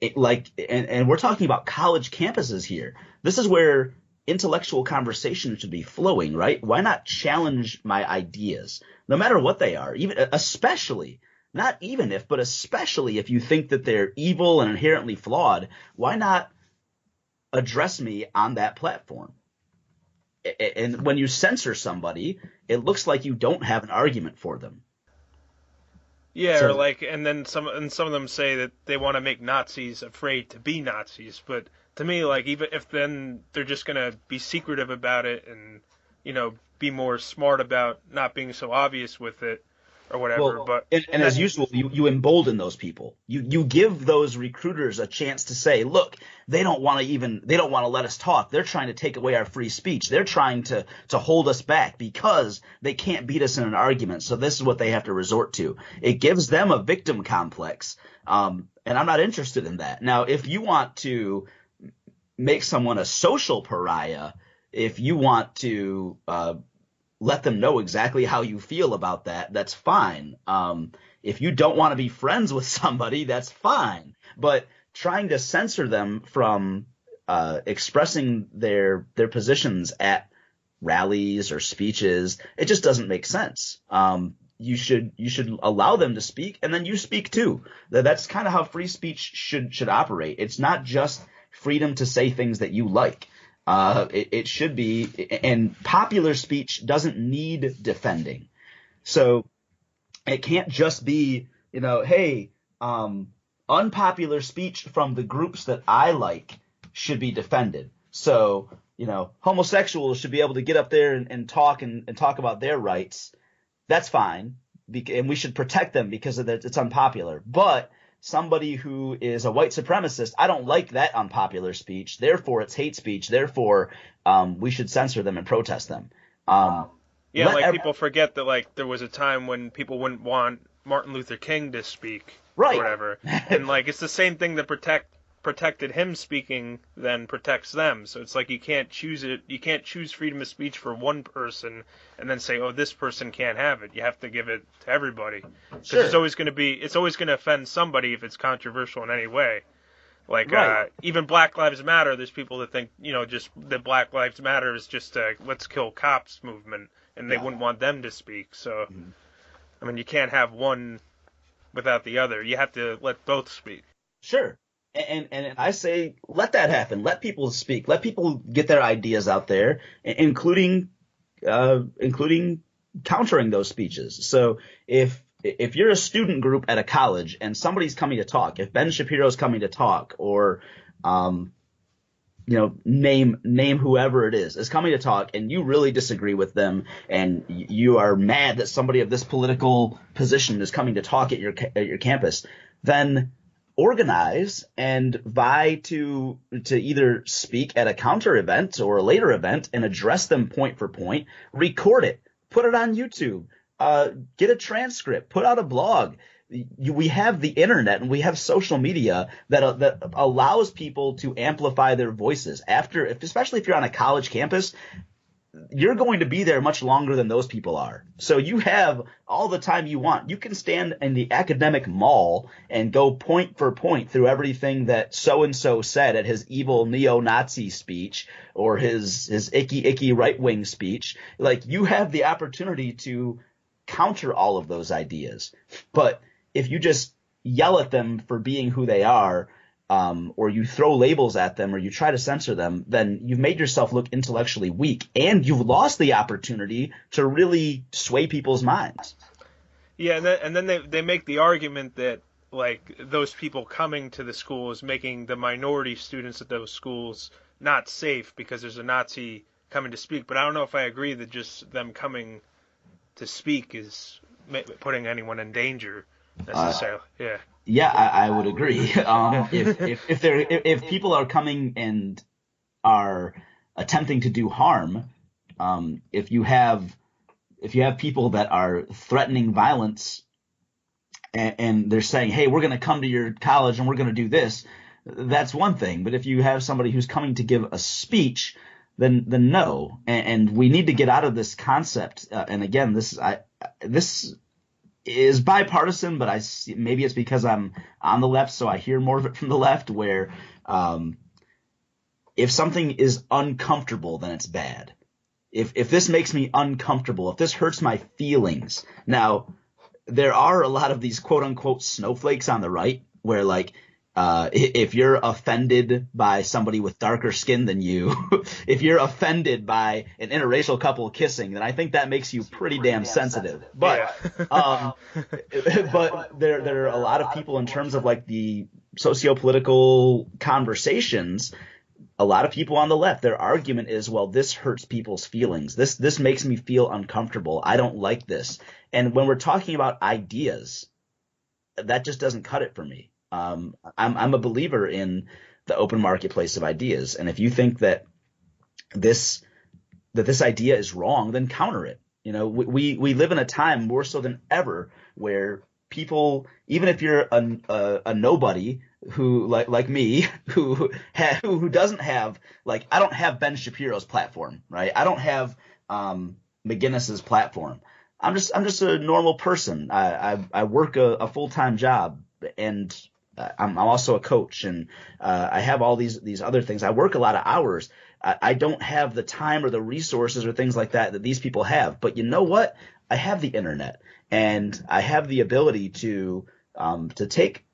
And we're talking about college campuses here. This is where intellectual conversation should be flowing, right? Why not challenge my ideas, no matter what they are, especially if you think that they're evil and inherently flawed? Why not address me on that platform? And when you censor somebody, it looks like you don't have an argument for them. Yeah, or So, like, and then some of them say that they want to make Nazis afraid to be Nazis. But to me, like, even if then they're just gonna be secretive about it and, be more smart about not being so obvious with it or whatever. well, But and as usual, you embolden those people. You give those recruiters a chance to say, look, they don't want to let us talk. They're trying to take away our free speech. They're trying to hold us back because they can't beat us in an argument. So this is what they have to resort to. It gives them a victim complex. And I'm not interested in that. Now, if you want to make someone a social pariah, if you want to let them know exactly how you feel about that, that's fine. If you don't want to be friends with somebody, that's fine. But trying to censor them from expressing their positions at rallies or speeches, it just doesn't make sense. You should allow them to speak, and then you speak too. That's kind of how free speech should operate. It's not just freedom to say things that you like. It should be, and popular speech doesn't need defending. So it can't just be, hey, unpopular speech from the groups that I like should be defended. So, homosexuals should be able to get up there and talk and talk about their rights. That's fine. And we should protect them because it's unpopular. But somebody who is a white supremacist, I don't like that unpopular speech. Therefore, it's hate speech. Therefore, we should censor them and protest them. People forget that, like, there was a time when people wouldn't want Martin Luther King to speak, right, or whatever. And, like, it's the same thing that protected him speaking then protects them. So it's like you can't choose it. You can't choose freedom of speech for one person and then say, oh, this person can't have it. You have to give it to everybody. Because sure. it's always going to offend somebody if it's controversial in any way. Like, right. Even Black Lives Matter, there's people that think, just that Black Lives Matter is just a let's kill cops movement, and they wouldn't want them to speak. So, I mean, you can't have one without the other. You have to let both speak. Sure. And I say, let that happen. Let people speak. Let people get their ideas out there, including countering those speeches. So if you're a student group at a college and somebody's coming to talk, if Ben Shapiro's coming to talk, or name whoever it is coming to talk, and you really disagree with them, and you are mad that somebody of this political position is coming to talk at your campus, then organize and vie to either speak at a counter event or a later event and address them point for point, record it, put it on YouTube, get a transcript, put out a blog. We have the internet and we have social media that allows people to amplify their voices. Especially if you're on a college campus, you're going to be there much longer than those people are. So you have all the time you want. You can stand in the academic mall and go point for point through everything that so-and-so said at his evil neo-Nazi speech or his icky right-wing speech. Like, you have the opportunity to counter all of those ideas. But if you just yell at them for being who they are, or you throw labels at them, or you try to censor them, then you've made yourself look intellectually weak, and you've lost the opportunity to really sway people's minds. Yeah, and then they make the argument that, like, those people coming to the school is making the minority students at those schools not safe because there's a Nazi coming to speak. But I don't know if I agree that just them coming to speak is putting anyone in danger necessarily. Yeah, I would agree. If people are coming and are attempting to do harm, if you have people that are threatening violence and they're saying, hey, we're going to come to your college and we're going to do this, that's one thing. But if you have somebody who's coming to give a speech, then no. And we need to get out of this concept. And again, this is bipartisan, but maybe it's because I'm on the left, so I hear more of it from the left, where if something is uncomfortable, then it's bad. If this makes me uncomfortable, if this hurts my feelings. Now, there are a lot of these quote-unquote snowflakes on the right where, like, If you're offended by somebody with darker skin than you, if you're offended by an interracial couple kissing, then I think that makes you pretty damn sensitive. But, but there are a lot of people in terms of like the socio-political conversations. A lot of people on the left, their argument is, well, this hurts people's feelings. This makes me feel uncomfortable. I don't like this. And when we're talking about ideas, that just doesn't cut it for me. I'm a believer in the open marketplace of ideas. And if you think that this idea is wrong, then counter it. You know, we live in a time more so than ever where people, even if you're a nobody who like me, who doesn't have, like, I don't have Ben Shapiro's platform, right? I don't have McGinnis's platform. I'm just a normal person. I work a full-time job, and I'm also a coach, and I have all these other things. I work a lot of hours. I don't have the time or the resources or things like that these people have. But you know what? I have the internet, and I have the ability to take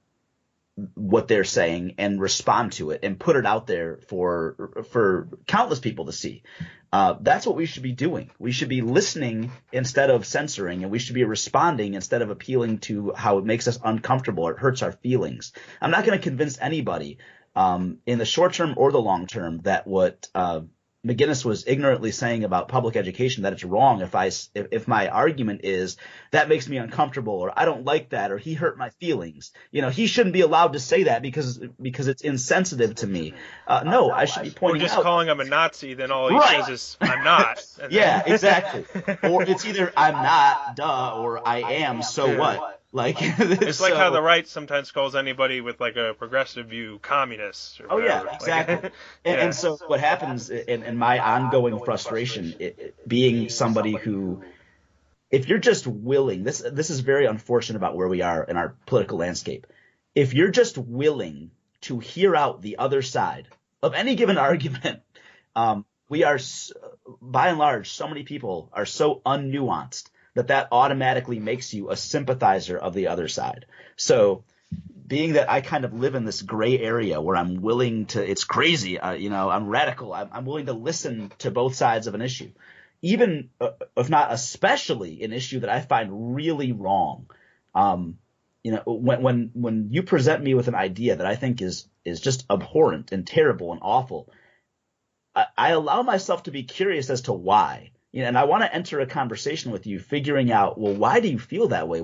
what they're saying and respond to it and put it out there for countless people to see. That's what we should be doing. We should be listening instead of censoring, and we should be responding instead of appealing to how it makes us uncomfortable or it hurts our feelings. I'm not going to convince anybody in the short term or the long term that what McGinnis was ignorantly saying about public education, that it's wrong if my argument is that makes me uncomfortable, or I don't like that, or he hurt my feelings. You know, he shouldn't be allowed to say that because it's insensitive to me. No, I should be pointing out. Or just calling him a Nazi, then all he says is, I'm not. Yeah, exactly. Or it's either I'm not, duh, or I am, so what? Like, it's like how the right sometimes calls anybody with like a progressive view communist. Or whatever. Yeah, exactly. And so what happens in my ongoing frustration, being somebody who, if you're just willing, this is very unfortunate about where we are in our political landscape. If you're just willing to hear out the other side of any given argument, we are, by and large, so many people are so unnuanced that automatically makes you a sympathizer of the other side. So being that I kind of live in this gray area where I'm willing to – it's crazy. I'm radical. I'm willing to listen to both sides of an issue, even if not especially an issue that I find really wrong. When you present me with an idea that I think is just abhorrent and terrible and awful, I allow myself to be curious as to why. And I want to enter a conversation with you figuring out, well, why do you feel that way?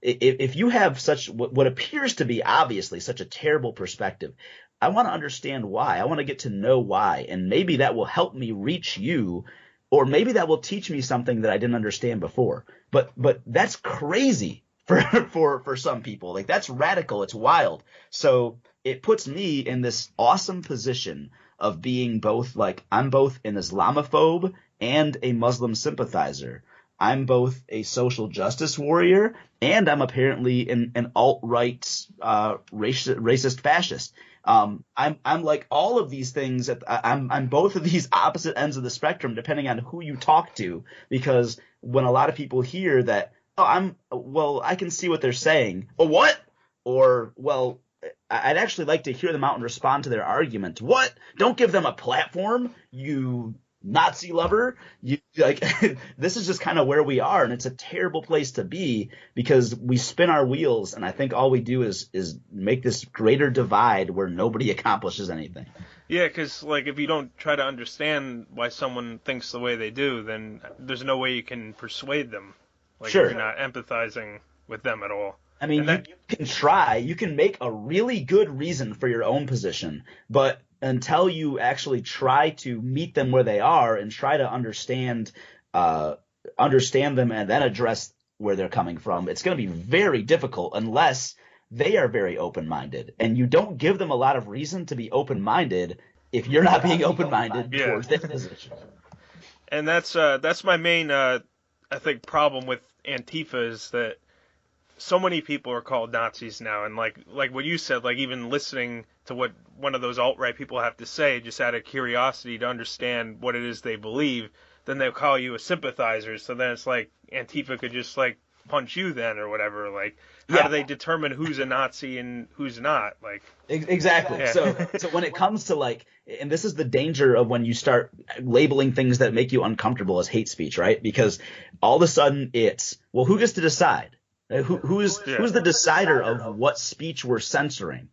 If you have such what appears to be obviously such a terrible perspective, I want to understand why. I want to get to know why. And maybe that will help me reach you, or maybe that will teach me something that I didn't understand before. But that's crazy for some people. Like, that's radical. It's wild. So it puts me in this awesome position of being both, like, I'm both an Islamophobe and a Muslim sympathizer. I'm both a social justice warrior, and I'm apparently an alt-right racist fascist. I'm like all of these things. I'm both of these opposite ends of the spectrum, depending on who you talk to. Because when a lot of people hear that, I can see what they're saying. Oh, what? Or, well, I'd actually like to hear them out and respond to their argument. What? Don't give them a platform, you Nazi lover. This is just kind of where we are, and it's a terrible place to be because we spin our wheels, and I think all we do is make this greater divide where nobody accomplishes anything. Yeah, because like if you don't try to understand why someone thinks the way they do, then there's no way you can persuade them. Like, sure. If you're not empathizing with them at all. I mean, you can try. You can make a really good reason for your own position, but until you actually try to meet them where they are and try to understand them and then address where they're coming from, it's going to be very difficult unless they are very open-minded. And you don't give them a lot of reason to be open-minded if you're not being open-minded towards their position. And that's my main, I think, problem with Antifa is that so many people are called Nazis now, and like what you said, like even listening to what one of those alt-right people have to say just out of curiosity to understand what it is they believe, then they'll call you a sympathizer. So then it's like Antifa could just like punch you then or whatever. Like, how do they determine who's a Nazi and who's not? Like, exactly. Yeah. So when it comes to like, and this is the danger of when you start labeling things that make you uncomfortable as hate speech, right? Because all of a sudden it's, well, who gets to decide? Who's the decider of what speech we're censoring?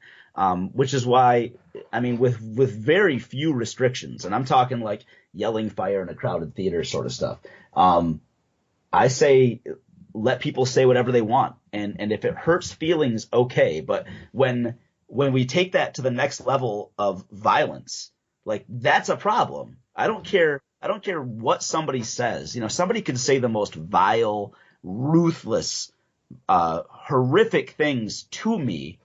Which is why, I mean, with very few restrictions, and I'm talking like yelling fire in a crowded theater sort of stuff. I say let people say whatever they want, and if it hurts feelings, okay. But when we take that to the next level of violence, like that's a problem. I don't care what somebody says. You know, somebody can say the most vile, ruthless, horrific things to me.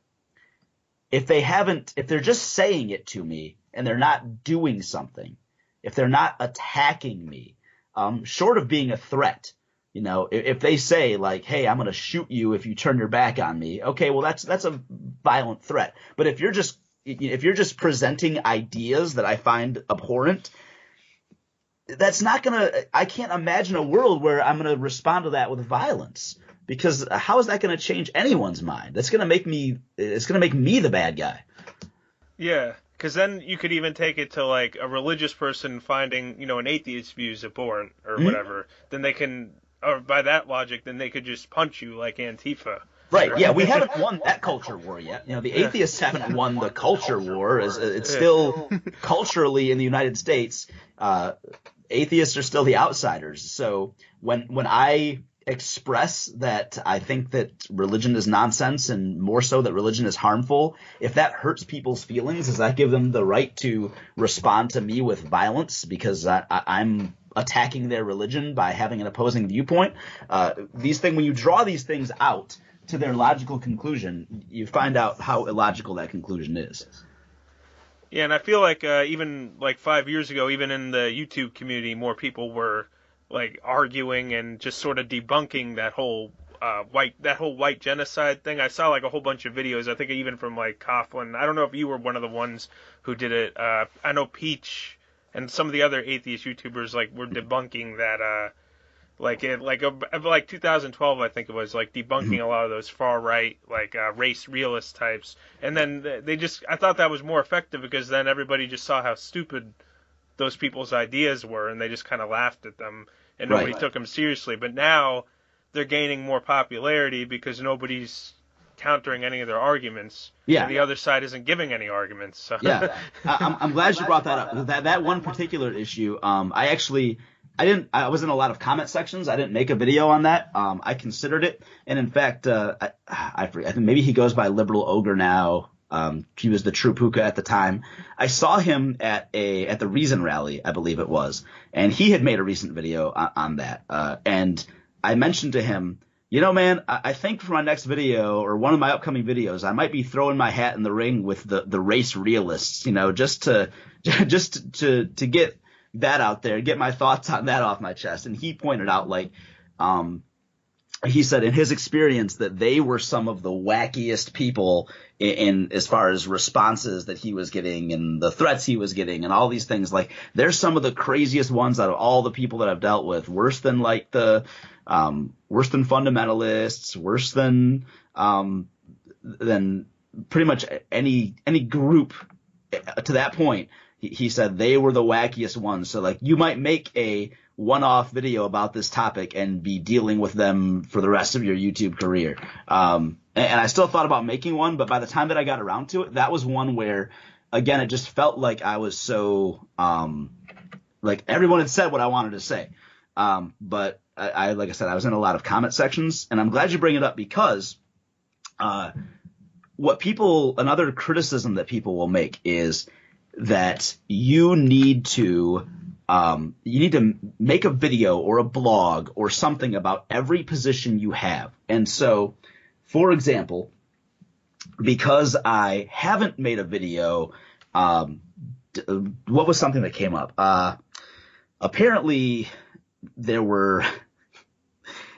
If they're just saying it to me and they're not doing something, if they're not attacking me, short of being a threat, you know, if they say like, hey, I'm going to shoot you if you turn your back on me. Okay, well, that's a violent threat. But if you're just presenting ideas that I find abhorrent, that's not going to – I can't imagine a world where I'm going to respond to that with violence, because how is that going to change anyone's mind? That's going to make me – it's going to make me the bad guy. Yeah, because then you could even take it to like a religious person finding, you know, an atheist's views abhorrent or whatever. Then they can – or by that logic, then they could just punch you like Antifa. Right, yeah, we haven't won that culture war yet. You know, the atheists haven't won the culture war. It's still culturally in the United States, atheists are still the outsiders. So when I express that I think that religion is nonsense, and more so that religion is harmful, if that hurts people's feelings, does that give them the right to respond to me with violence because I'm attacking their religion by having an opposing viewpoint? When you draw these things out to their logical conclusion, you find out how illogical that conclusion is. Yeah, and I feel like even like 5 years ago, even in the YouTube community, more people were like arguing and just sort of debunking that whole white genocide thing. I saw like a whole bunch of videos, I think even from like Coughlin. I don't know if you were one of the ones who did it. I know Peach and some of the other atheist YouTubers like were debunking that like 2012, I think it was, like debunking a lot of those far right like race realist types. And then I thought that was more effective because then everybody just saw how stupid those people's ideas were and they just kind of laughed at them and nobody took them seriously. But now they're gaining more popularity because nobody's countering any of their arguments. Yeah. And the other side isn't giving any arguments. So. Yeah. I'm glad you brought that up. That one particular issue, I was in a lot of comment sections. I didn't make a video on that. I considered it. And in fact, I think maybe he goes by Liberal Ogre now. He was the True Puka at the time. I saw him at the Reason rally, I believe it was, and he had made a recent video on that. And I mentioned to him, you know, man, I think for my next video or one of my upcoming videos, I might be throwing my hat in the ring with the race realists, you know, just to get that out there, get my thoughts on that off my chest. And he pointed out, like, he said in his experience that they were some of the wackiest people in as far as responses that he was getting and the threats he was getting and all these things. Like, they're some of the craziest ones out of all the people that I've dealt with, worse than like worse than fundamentalists, worse than pretty much any group to that point. He said they were the wackiest ones. So like, you might make a one-off video about this topic and be dealing with them for the rest of your YouTube career. And I still thought about making one, but by the time that I got around to it, that was one where, again, it just felt like I was so like everyone had said what I wanted to say. But I like I said, I was in a lot of comment sections, and I'm glad you bring it up because another criticism that people will make is that you need to make a video or a blog or something about every position you have. And so, for example, because I haven't made a video, what was something that came up? Apparently there were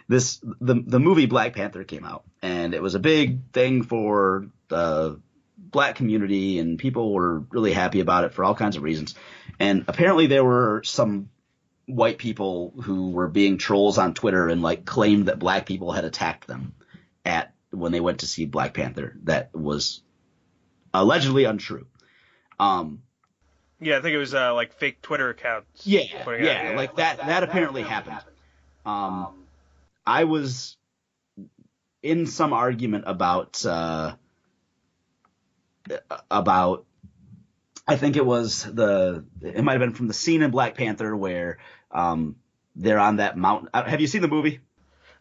the movie Black Panther came out, and it was a big thing for the Black community, and people were really happy about it for all kinds of reasons. And apparently there were some white people who were being trolls on Twitter and like claimed that black people had attacked them when they went to see Black Panther. That was allegedly untrue. Yeah, I think it was like fake Twitter accounts. Yeah, like that apparently happened. I was in some argument about I think it might have been from the scene in Black Panther where they're on that mountain. Have you seen the movie?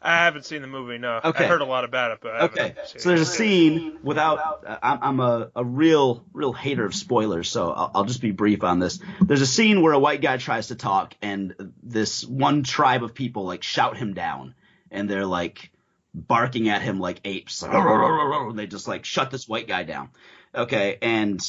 I haven't seen the movie, no. Okay. I heard a lot about it, but I haven't seen it. So there's a scene I'm a real hater of spoilers, so I'll just be brief on this. There's a scene where a white guy tries to talk, and this one tribe of people like shout him down, and they're like barking at him like apes. And they just like shut this white guy down. Okay, and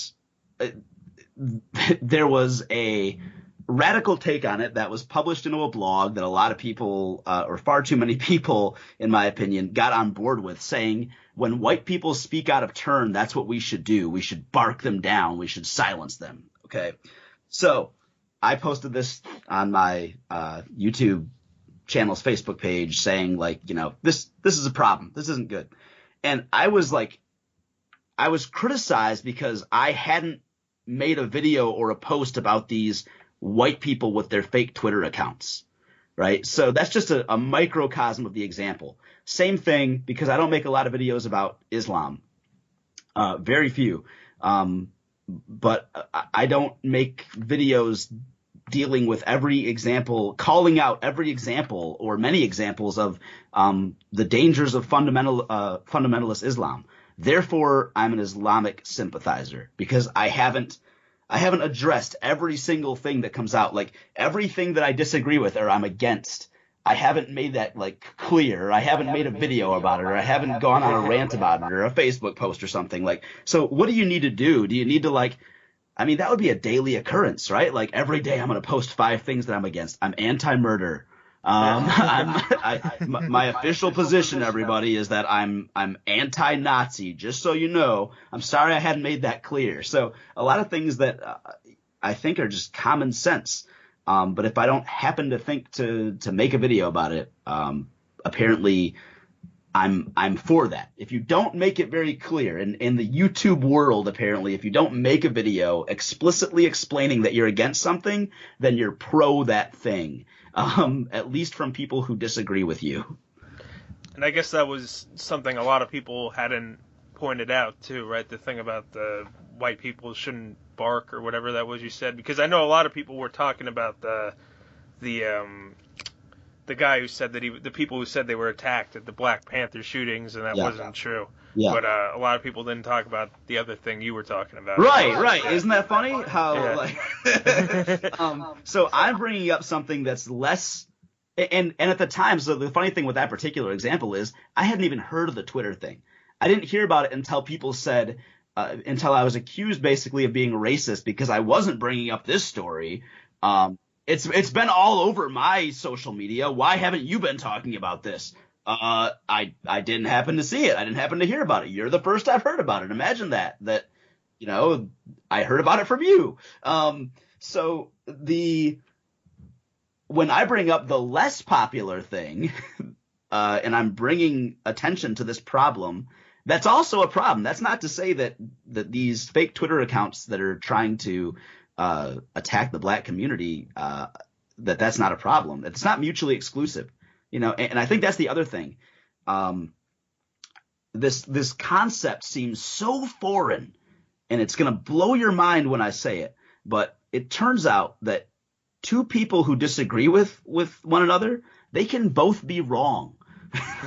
there was a radical take on it that was published into a blog that a lot of people, or far too many people, in my opinion, got on board with, saying when white people speak out of turn, that's what we should do. We should bark them down. We should silence them. Okay. So I posted this on my YouTube channel's Facebook page saying like, this is a problem. This isn't good. And I was criticized because I hadn't made a video or a post about these white people with their fake Twitter accounts, right? So that's just a microcosm of the example. Same thing, because I don't make a lot of videos about Islam, very few, but I don't make videos dealing with every example, calling out every example or many examples of the dangers of fundamentalist Islam. Therefore, I'm an Islamic sympathizer, because I haven't addressed every single thing that comes out, like everything that I disagree with or I'm against. I haven't made that like clear. I haven't made a video about it, or I haven't gone on a rant about it, or a Facebook post or something. Like, so what do you need to do? Do you need to that would be a daily occurrence, right? Like every day I'm going to post 5 things that I'm against. I'm anti-murder. My official position, everybody, is that I'm anti-Nazi, just so you know. I'm sorry I hadn't made that clear. So a lot of things that I think are just common sense. But if I don't happen to think to make a video about it, apparently I'm for that. If you don't make it very clear in the YouTube world, apparently, if you don't make a video explicitly explaining that you're against something, then you're pro that thing. At least from people who disagree with you. And I guess that was something a lot of people hadn't pointed out too, right? The thing about the white people shouldn't bark or whatever that was you said, because I know a lot of people were talking about the guy who said that the people who said they were attacked at the Black Panther shootings, and that wasn't true. Yeah. But a lot of people didn't talk about the other thing you were talking about. Right. Isn't that funny? How so I'm bringing up something that's less, and at the time, so the funny thing with that particular example is I hadn't even heard of the Twitter thing. I didn't hear about it until people said, until I was accused basically of being racist because I wasn't bringing up this story. It's been all over my social media. Why haven't you been talking about this? I didn't happen to see it. I didn't happen to hear about it. You're the first I've heard about it. Imagine that I heard about it from you. So when I bring up the less popular thing, and I'm bringing attention to this problem, that's also a problem. That's not to say that these fake Twitter accounts that are trying to attack the black community, that's not a problem. It's not mutually exclusive. And I think that's the other thing. This concept seems so foreign, and it's going to blow your mind when I say it. But it turns out that two people who disagree with one another, they can both be wrong.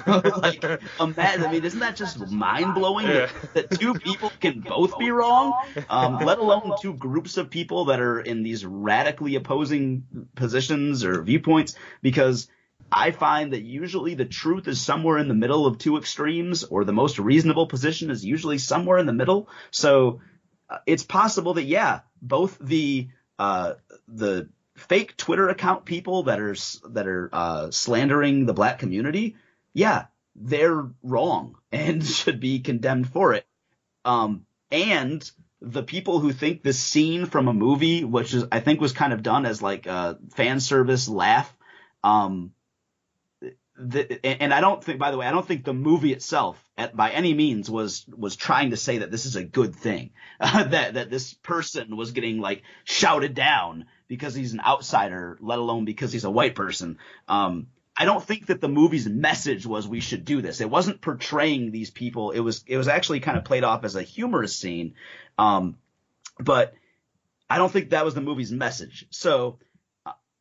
Isn't that just mind blowing that two people can both be wrong? Let alone two groups of people that are in these radically opposing positions or viewpoints, because I find that usually the truth is somewhere in the middle of two extremes, or the most reasonable position is usually somewhere in the middle. So it's possible that, both the fake Twitter account people that are slandering the black community, they're wrong and should be condemned for it. And the people who think this scene from a movie, which is I think was kind of done as like a fan service laugh, and I don't think, by the way, I don't think the movie itself by any means was trying to say that this is a good thing, that this person was getting like shouted down because he's an outsider, let alone because he's a white person. I don't think that the movie's message was we should do this. It wasn't portraying these people. It was actually kind of played off as a humorous scene. But I don't think that was the movie's message. So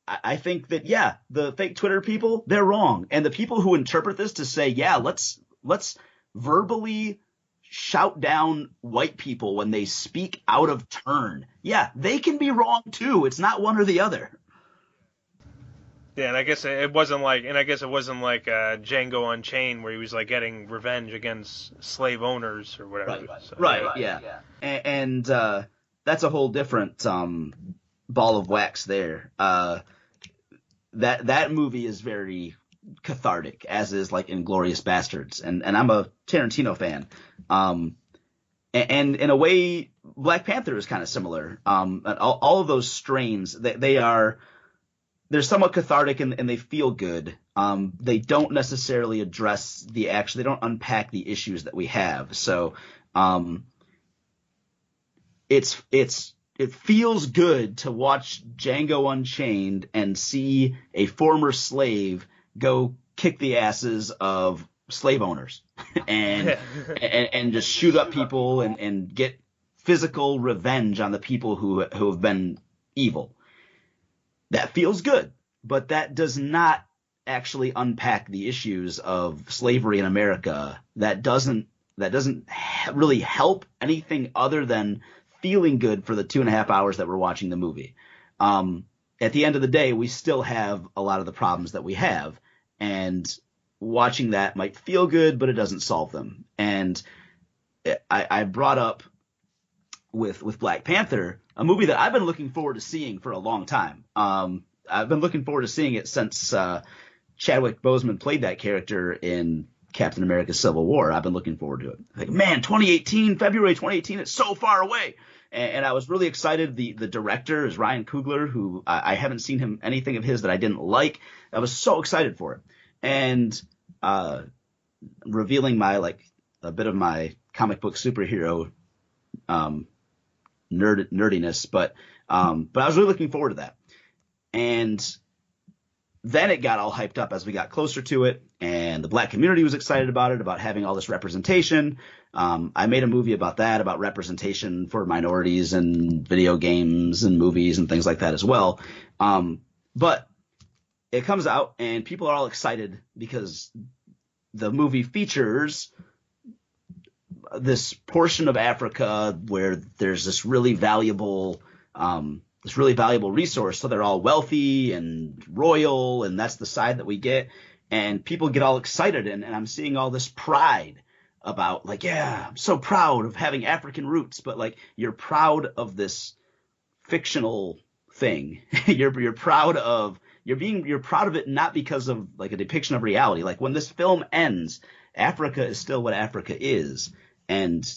I think that, yeah, the fake Twitter people, they're wrong. And the people who interpret this to say, yeah, let's verbally shout down white people when they speak out of turn. Yeah, they can be wrong too. It's not one or the other. Yeah, and I guess it wasn't like Django Unchained where he was like getting revenge against slave owners or whatever. Right, yeah. And that's a whole different ball of wax there. That movie is very cathartic, as is like Inglourious Bastards, and I'm a Tarantino fan. And in a way, Black Panther is kind of similar. All of those strains, they're somewhat cathartic and they feel good. They don't necessarily address they don't unpack the issues that we have. So, it feels good to watch Django Unchained and see a former slave go kick the asses of slave owners and just shoot up people and get physical revenge on the people who have been evil. That feels good, but that does not actually unpack the issues of slavery in America. That doesn't really help anything other than feeling good for the 2.5 hours that we're watching the movie. At the end of the day, we still have a lot of the problems that we have, and watching that might feel good, but it doesn't solve them. And I brought up with Black Panther, a movie that I've been looking forward to seeing for a long time. I've been looking forward to seeing it since Chadwick Boseman played that character in Captain America Civil War. I've been looking forward to it. Like, man, February 2018, it's so far away. And I was really excited. The director is Ryan Coogler, who I haven't seen anything of his that I didn't like. I was so excited for it. And revealing a bit of my comic book superhero nerdiness, but I was really looking forward to that. And then it got all hyped up as we got closer to it, and the black community was excited about it, about having all this representation. I made a movie about that, about representation for minorities in video games and movies and things like that as well. But it comes out and people are all excited because the movie features this portion of Africa where there's this really valuable resource. So they're all wealthy and royal, and that's the side that we get. And people get all excited, and I'm seeing all this pride about, like, yeah, I'm so proud of having African roots, but like, you're proud of this fictional thing. you're proud of it not because of like a depiction of reality. Like, when this film ends, Africa is still what Africa is, and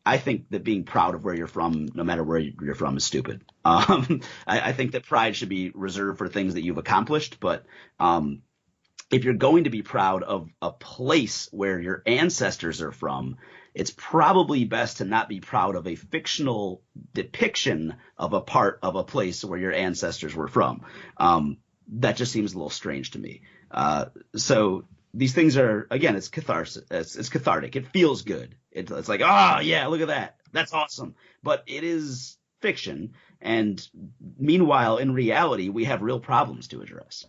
I think that being proud of where you're from, no matter where you're from, is stupid. I think that pride should be reserved for things that you've accomplished. But if you're going to be proud of a place where your ancestors are from, it's probably best to not be proud of a fictional depiction of a part of a place where your ancestors were from. That just seems a little strange to me. So these things are, again, it's catharsis. It's cathartic. It feels good. It's like, oh, yeah, look at that. That's awesome. But it is fiction. And meanwhile, in reality, we have real problems to address.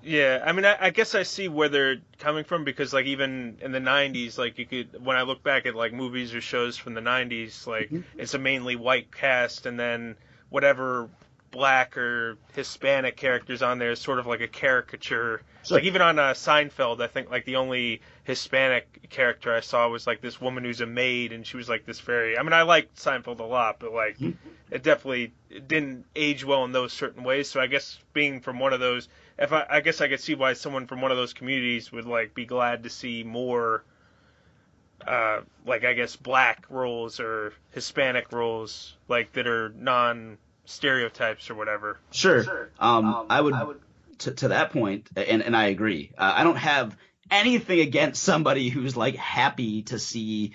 Yeah, I mean, I guess I see where they're coming from, because like even in the 90s, like when I look back at like movies or shows from the 90s, like it's a mainly white cast, and then whatever black or Hispanic characters on there is sort of like a caricature. Sure. Like even on Seinfeld, I think like the only Hispanic character I saw was like this woman who's a maid, and she was like this very, I mean, I liked Seinfeld a lot, but like it definitely didn't age well in those certain ways. So I guess being from one of those, I guess I could see why someone from one of those communities would like be glad to see more like I guess black roles or Hispanic roles, like that are non-stereotypes or whatever. Sure. I would to that point, and I agree. I don't have anything against somebody who's like happy to see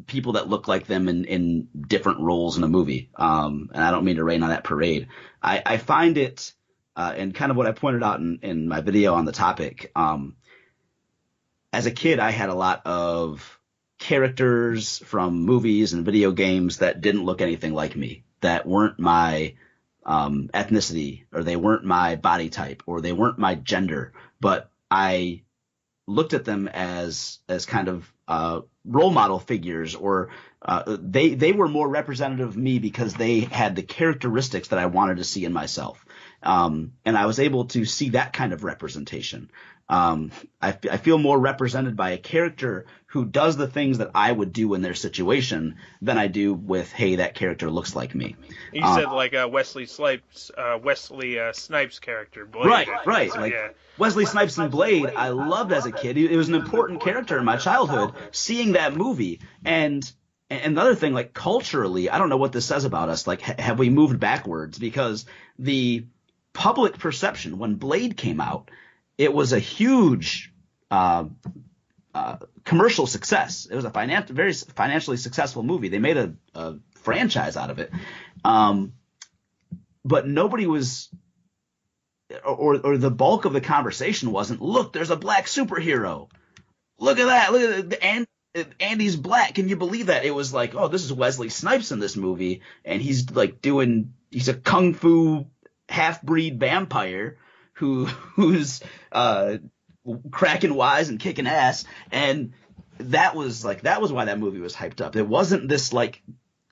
people that look like them in different roles in a movie. And I don't mean to rain on that parade. I find it, and kind of what I pointed out in my video on the topic. As a kid, I had a lot of characters from movies and video games that didn't look anything like me, that weren't my ethnicity, or they weren't my body type, or they weren't my gender, but I looked at them as kind of role model figures, or they were more representative of me because they had the characteristics that I wanted to see in myself. And I was able to see that kind of representation. I feel more represented by a character who does the things that I would do in their situation than I do with, hey, that character looks like me. You said like Wesley Snipes' character, Blade. Right. Like Wesley Snipes in Blade, I loved as a kid. It was an important character in my childhood. Seeing that movie, and another thing, like culturally, I don't know what this says about us. Like, have we moved backwards? Because the public perception when Blade came out, it was a huge commercial success. It was a very financially successful movie. They made a franchise out of it. But nobody was, or the bulk of the conversation wasn't, look, there's a black superhero. Look at that. Look at Andy's black. Can you believe that? It was like, oh, this is Wesley Snipes in this movie, and he's a kung fu half-breed vampire who's cracking wise and kicking ass, and that was why that movie was hyped up. It wasn't this like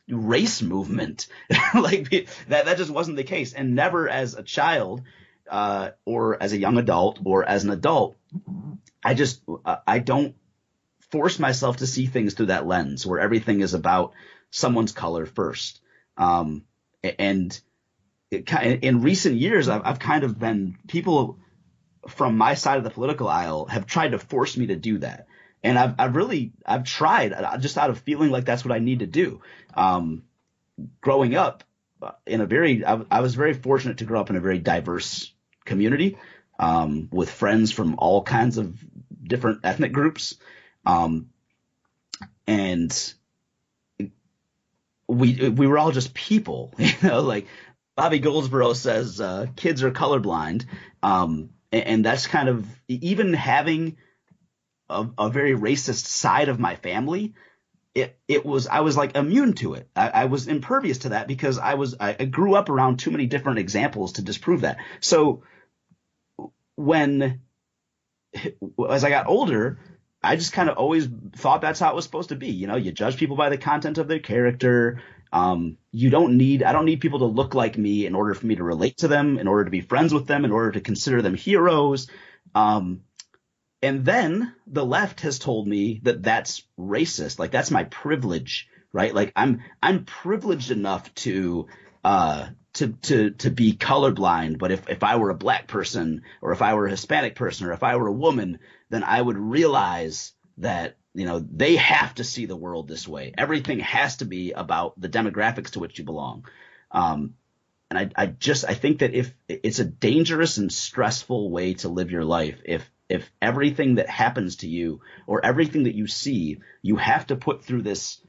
race movement, like that just wasn't the case. And never as a child, or as a young adult, or as an adult, I don't force myself to see things through that lens where everything is about someone's color first. And in recent years, I've kind of been, people from my side of the political aisle have tried to force me to do that. And I've tried, just out of feeling like that's what I need to do. Growing up I was very fortunate to grow up in a very diverse community, with friends from all kinds of different ethnic groups. And we were all just people, like Bobby Goldsboro says, kids are colorblind. And that's kind of, even having a very racist side of my family, I was like immune to it. I was impervious to that because I grew up around too many different examples to disprove that. So as I got older, I just kind of always thought that's how it was supposed to be. You judge people by the content of their character. I don't need people to look like me in order for me to relate to them, in order to be friends with them, in order to consider them heroes. And then the left has told me that that's racist. Like, that's my privilege, right? Like, I'm privileged enough to be colorblind. But if I were a black person, or if I were a Hispanic person, or if I were a woman, then I would realize that, they have to see the world this way. Everything has to be about the demographics to which you belong. And I think that if it's a dangerous and stressful way to live your life, if everything that happens to you, or everything that you see, you have to put through this,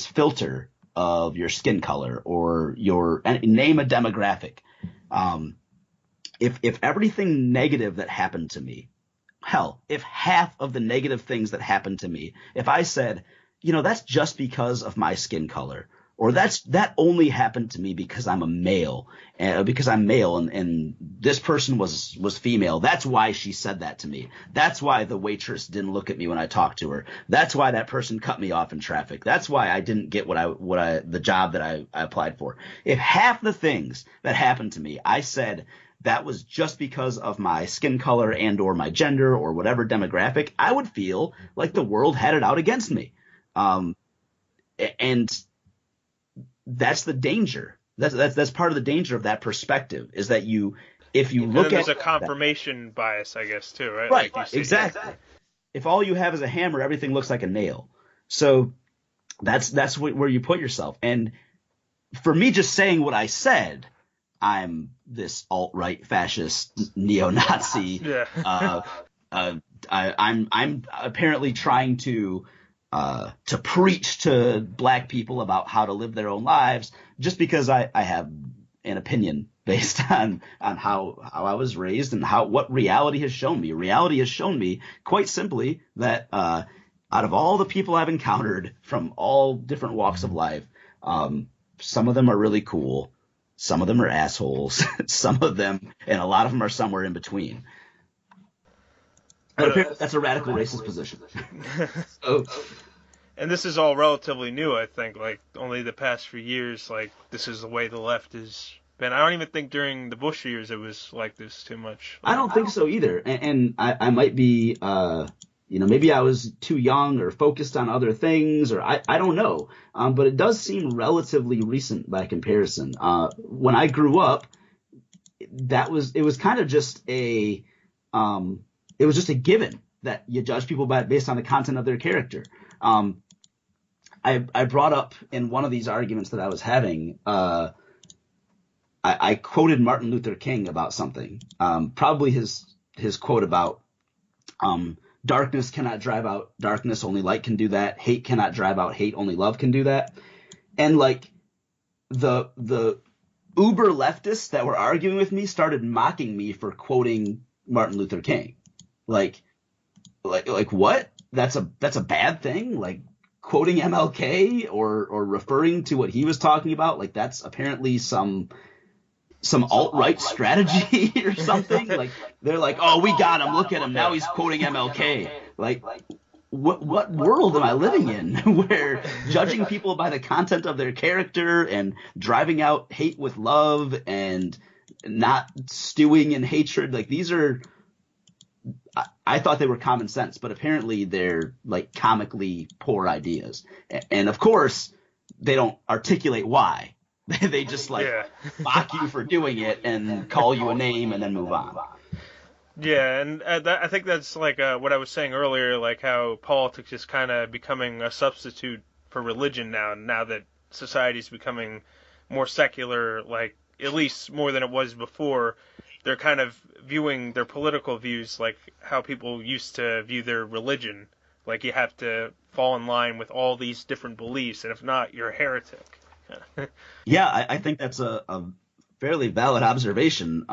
filter of your skin color, or name a demographic. If everything negative that happened to me, hell, if half of the negative things that happened to me, if I said, that's just because of my skin color, or that only happened to me because I'm a male, and this person was female. That's why she said that to me. That's why the waitress didn't look at me when I talked to her. That's why that person cut me off in traffic. That's why I didn't get the job that I applied for. If half the things that happened to me, I said that was just because of my skin color and or my gender or whatever demographic, I would feel like the world had it out against me. And that's the danger. That's part of the danger of that perspective, is that if you look at, there's a confirmation bias, I guess, too, right? Right, like you see, exactly. if all you have is a hammer, everything looks like a nail. So that's where you put yourself. And for me, just saying what I said, I'm this alt-right fascist neo-Nazi. Yeah. I'm apparently trying to preach to black people about how to live their own lives just because I have an opinion based on how I was raised and what reality has shown me. Reality has shown me quite simply that out of all the people I've encountered from all different walks of life, some of them are really cool. Some of them are assholes. Some of them, and a lot of them are somewhere in between. That's a radical racist position. And this is all relatively new, I think. Like, only the past few years, like, this is the way the left has been. I don't even think during the Bush years it was like this too much. I don't think so either. And I might be, maybe I was too young or focused on other things, or I don't know. But it does seem relatively recent by comparison. When I grew up, it was kind of just it was just a given that you judge people based on the content of their character. I brought up in one of these arguments that I was having, I quoted Martin Luther King about something, probably his quote about darkness cannot drive out darkness, only light can do that. Hate cannot drive out hate, only love can do that. And like the uber leftists that were arguing with me started mocking me for quoting Martin Luther King. Like what? That's a bad thing? Like quoting MLK or referring to what he was talking about? Like that's apparently some alt-right strategy or something. Like they're like, oh, we got him. Look at him. Now he's quoting MLK. Like what world am I living in where judging people by the content of their character and driving out hate with love and not stewing in hatred? Like these are, I thought they were common sense, but apparently they're like comically poor ideas. And of course they don't articulate why. They just mock you for doing it and call you a name and then move on. Yeah, and I think that's like what I was saying earlier, like how politics is kind of becoming a substitute for religion now that society's becoming more secular, like at least more than it was before. They're kind of viewing their political views like how people used to view their religion. Like you have to fall in line with all these different beliefs, and if not, you're a heretic. Yeah, I think that's a fairly valid observation.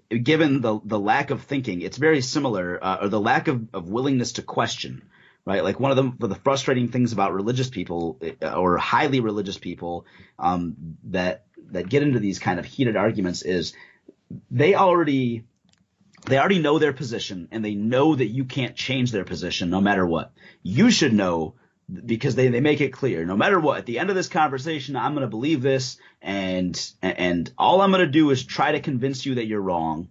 Given the lack of thinking, it's very similar, or the lack of willingness to question, right? Like one of the frustrating things about religious people or highly religious people that get into these kind of heated arguments is they already know their position, and they know that you can't change their position no matter what. You should know, because they make it clear, no matter what, at the end of this conversation, I'm going to believe this, and all I'm going to do is try to convince you that you're wrong.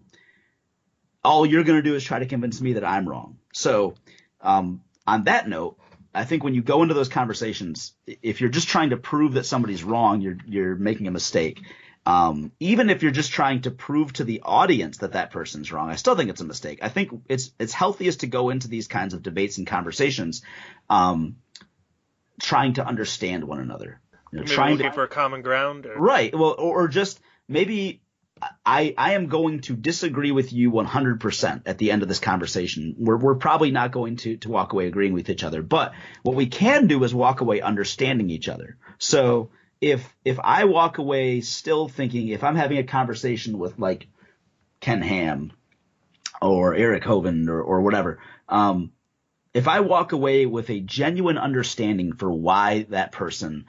All you're going to do is try to convince me that I'm wrong. So on that note, I think when you go into those conversations, if you're just trying to prove that somebody's wrong, you're making a mistake. Even if you're just trying to prove to the audience that person's wrong, I still think it's a mistake. I think it's healthiest to go into these kinds of debates and conversations trying to understand one another. Looking for a common ground? Right. Well, or just maybe I am going to disagree with you 100% at the end of this conversation. We're probably not going to walk away agreeing with each other. But what we can do is walk away understanding each other. So if I walk away still thinking, if I'm having a conversation with like Ken Ham or Eric Hovind or whatever, if I walk away with a genuine understanding for why that person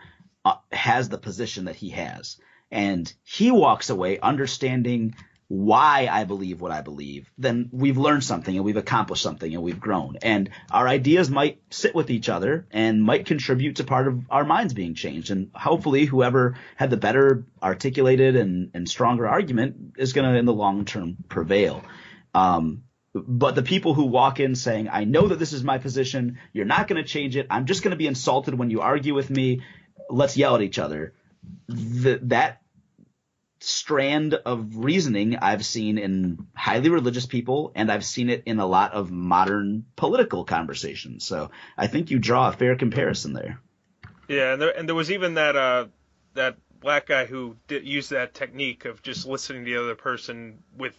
has the position that he has, and he walks away understanding why I believe what I believe, then we've learned something and we've accomplished something and we've grown. And our ideas might sit with each other and might contribute to part of our minds being changed. And hopefully whoever had the better articulated and stronger argument is going to, in the long term, prevail. But the people who walk in saying, I know that this is my position, you're not going to change it, I'm just going to be insulted when you argue with me, let's yell at each other, that strand of reasoning I've seen in highly religious people, and I've seen it in a lot of modern political conversations. So I think you draw a fair comparison there. Yeah, and there was even that black guy who used that technique of just listening to the other person with.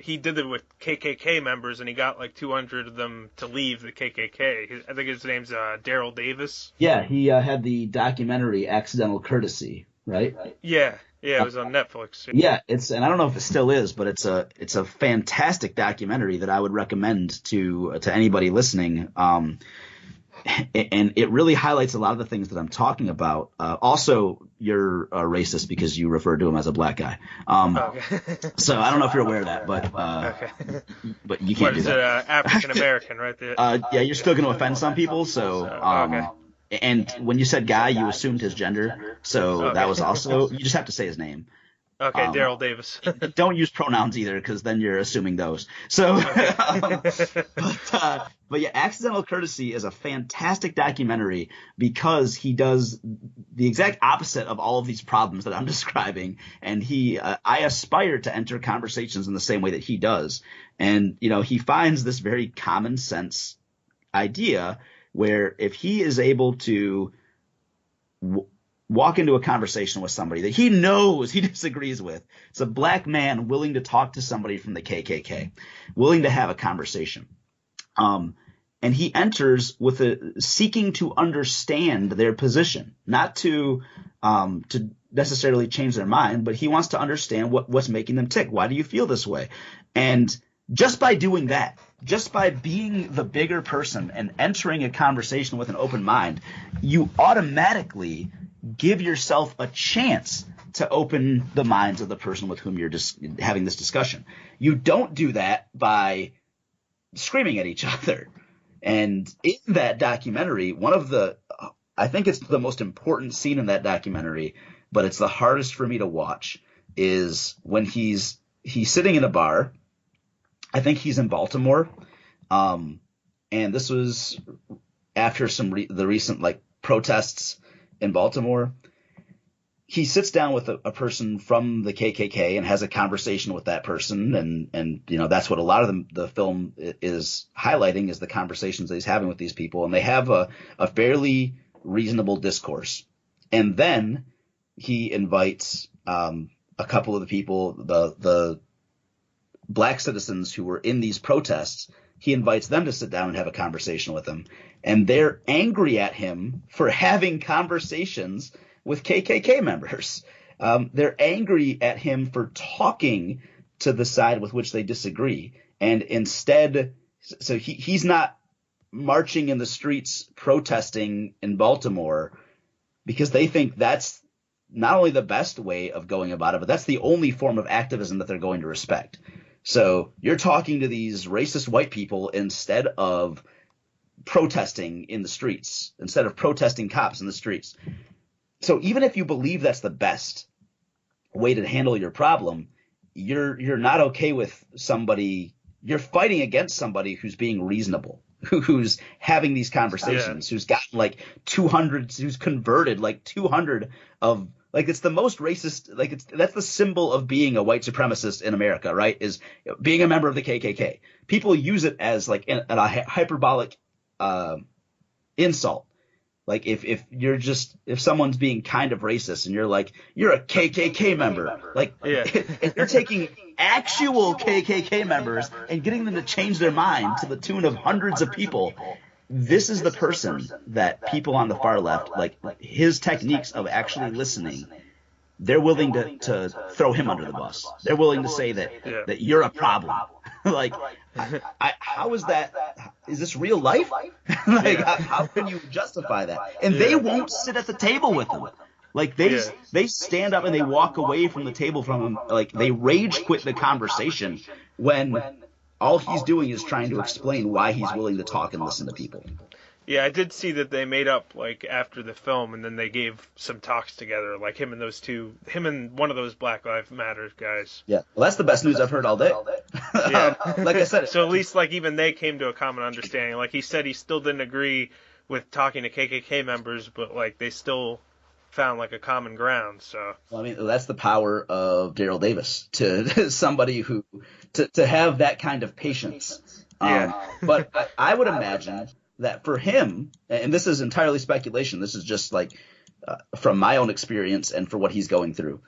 He did it with KKK members, and he got like 200 of them to leave the KKK. I think his name's Daryl Davis. Yeah, he had the documentary Accidental Courtesy, right? Yeah, it was on Netflix. Yeah, and I don't know if it still is, but it's a fantastic documentary that I would recommend to anybody listening. And it really highlights a lot of the things that I'm talking about. Also, you're a racist because you refer to him as a black guy. Okay. So I don't know if you're aware of that, but Okay. but you can't do that. African American, right there? Yeah, you're still going to offend some people. So Okay. And when you said guy, you assumed his gender. So that was also – you just have to say his name. Okay, Daryl Davis. Don't use pronouns either, because then you're assuming those. So, but yeah, Accidental Courtesy is a fantastic documentary because he does the exact opposite of all of these problems that I'm describing. And I aspire to enter conversations in the same way that he does. And, he finds this very common sense idea where if he is able to walk into a conversation with somebody that he knows he disagrees with. It's a black man willing to talk to somebody from the KKK, willing to have a conversation. And he enters with seeking to understand their position, not to necessarily change their mind, but he wants to understand what's making them tick. Why do you feel this way? And just by doing that, just by being the bigger person and entering a conversation with an open mind, you automatically give yourself a chance to open the minds of the person with whom you're just having this discussion. You don't do that by screaming at each other. And in that documentary, I think it's the most important scene in that documentary, but it's the hardest for me to watch, is when he's sitting in a bar. I think he's in Baltimore. And this was after the recent protests in Baltimore. He sits down with a person from the KKK and has a conversation with that person. And that's what a lot of the film is highlighting, is the conversations that he's having with these people. And they have a fairly reasonable discourse. And then he invites a couple of the people, the black citizens who were in these protests. He invites them to sit down and have a conversation with him. And they're angry at him for having conversations with KKK members. They're angry at him for talking to the side with which they disagree. And instead, so he's not marching in the streets protesting in Baltimore because they think that's not only the best way of going about it, but that's the only form of activism that they're going to respect. So you're talking to these racist white people instead of protesting in the streets, instead of protesting cops in the streets. So even if you believe that's the best way to handle your problem, you're not okay with somebody. You're fighting against somebody who's being reasonable, who's having these conversations, who's gotten 200, who's converted 200 of. It's the most racist. That's the symbol of being a white supremacist in America, right? Is being a member of the KKK. People use it as a hyperbolic insult. If someone's being kind of racist and you're a KKK member, if you're taking actual KKK members and getting them to change their mind to the tune of hundreds of people. This is the person that people on the far left, his techniques of actually listening, they're willing to throw him under the bus. They're willing to say that you're a problem. How is that? Is this real life? How can you justify that? And they won't sit at the table with him. They stand up and they walk away from the table from him. They rage quit the conversation when all he's doing is trying to explain why he's willing to talk and listen to people. Yeah, I did see that they made up after the film, and then they gave some talks together, him and one of those Black Lives Matter guys. Yeah, well, that's the best news I've heard all day. Yeah. Like I said, so at least even they came to a common understanding. He said he still didn't agree with talking to KKK members, but they still found like a common ground. So Well, I mean, that's the power of Daryl Davis to somebody who to have that kind of patience. Yeah. But I would imagine that for him, and this is entirely speculation, this is just like from my own experience and for what he's going through,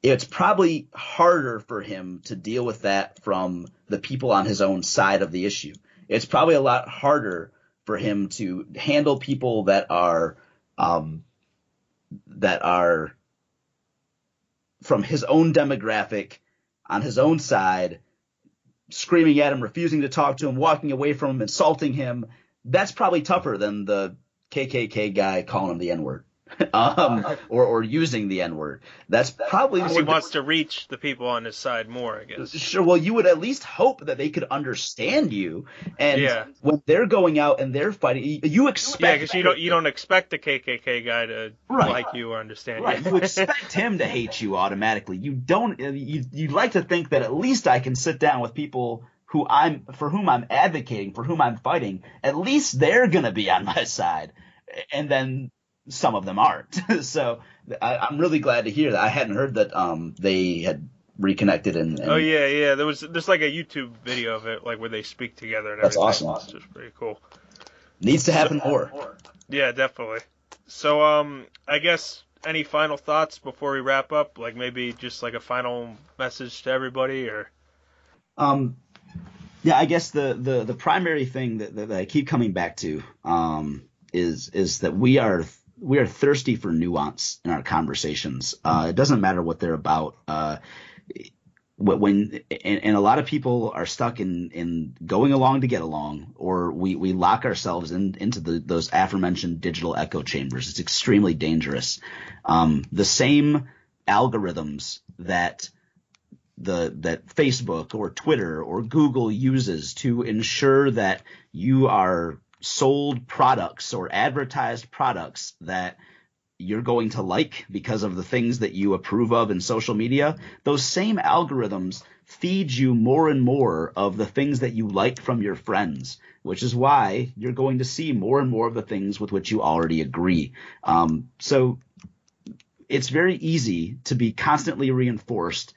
it's probably harder for him to deal with that from the people on his own side of the issue. It's probably a lot harder for him to handle people that are from his own demographic on his own side, screaming at him, refusing to talk to him, walking away from him, insulting him. That's probably tougher than the KKK guy calling him the N-word. Or using the N-word. That's probably more. He wants to reach the people on his side more, I guess. Sure. Well, you would at least hope that they could understand you, and when they're going out and they're fighting, you expect. Yeah, because you don't expect the KKK guy to like you or understand you. Right. You expect him to hate you automatically. You don't. You'd like to think that at least I can sit down with people for whom I'm advocating, for whom I'm fighting. At least they're gonna be on my side, and then some of them aren't. So I'm really glad to hear that. I hadn't heard that they had reconnected and oh yeah, there's like a YouTube video of it, like where they speak together and everything. That's awesome. It's just pretty cool. Needs to happen more. Yeah, definitely. So I guess any final thoughts before we wrap up? Like maybe just like a final message to everybody, or yeah, I guess the primary thing that I keep coming back to is that we are thirsty for nuance in our conversations. It doesn't matter what they're about. When a lot of people are stuck in going along to get along, or we lock ourselves into those aforementioned digital echo chambers. It's extremely dangerous. The same algorithms that Facebook or Twitter or Google uses to ensure that you are sold products or advertised products that you're going to like because of the things that you approve of in social media, those same algorithms feed you more and more of the things that you like from your friends, which is why you're going to see more and more of the things with which you already agree. So it's very easy to be constantly reinforced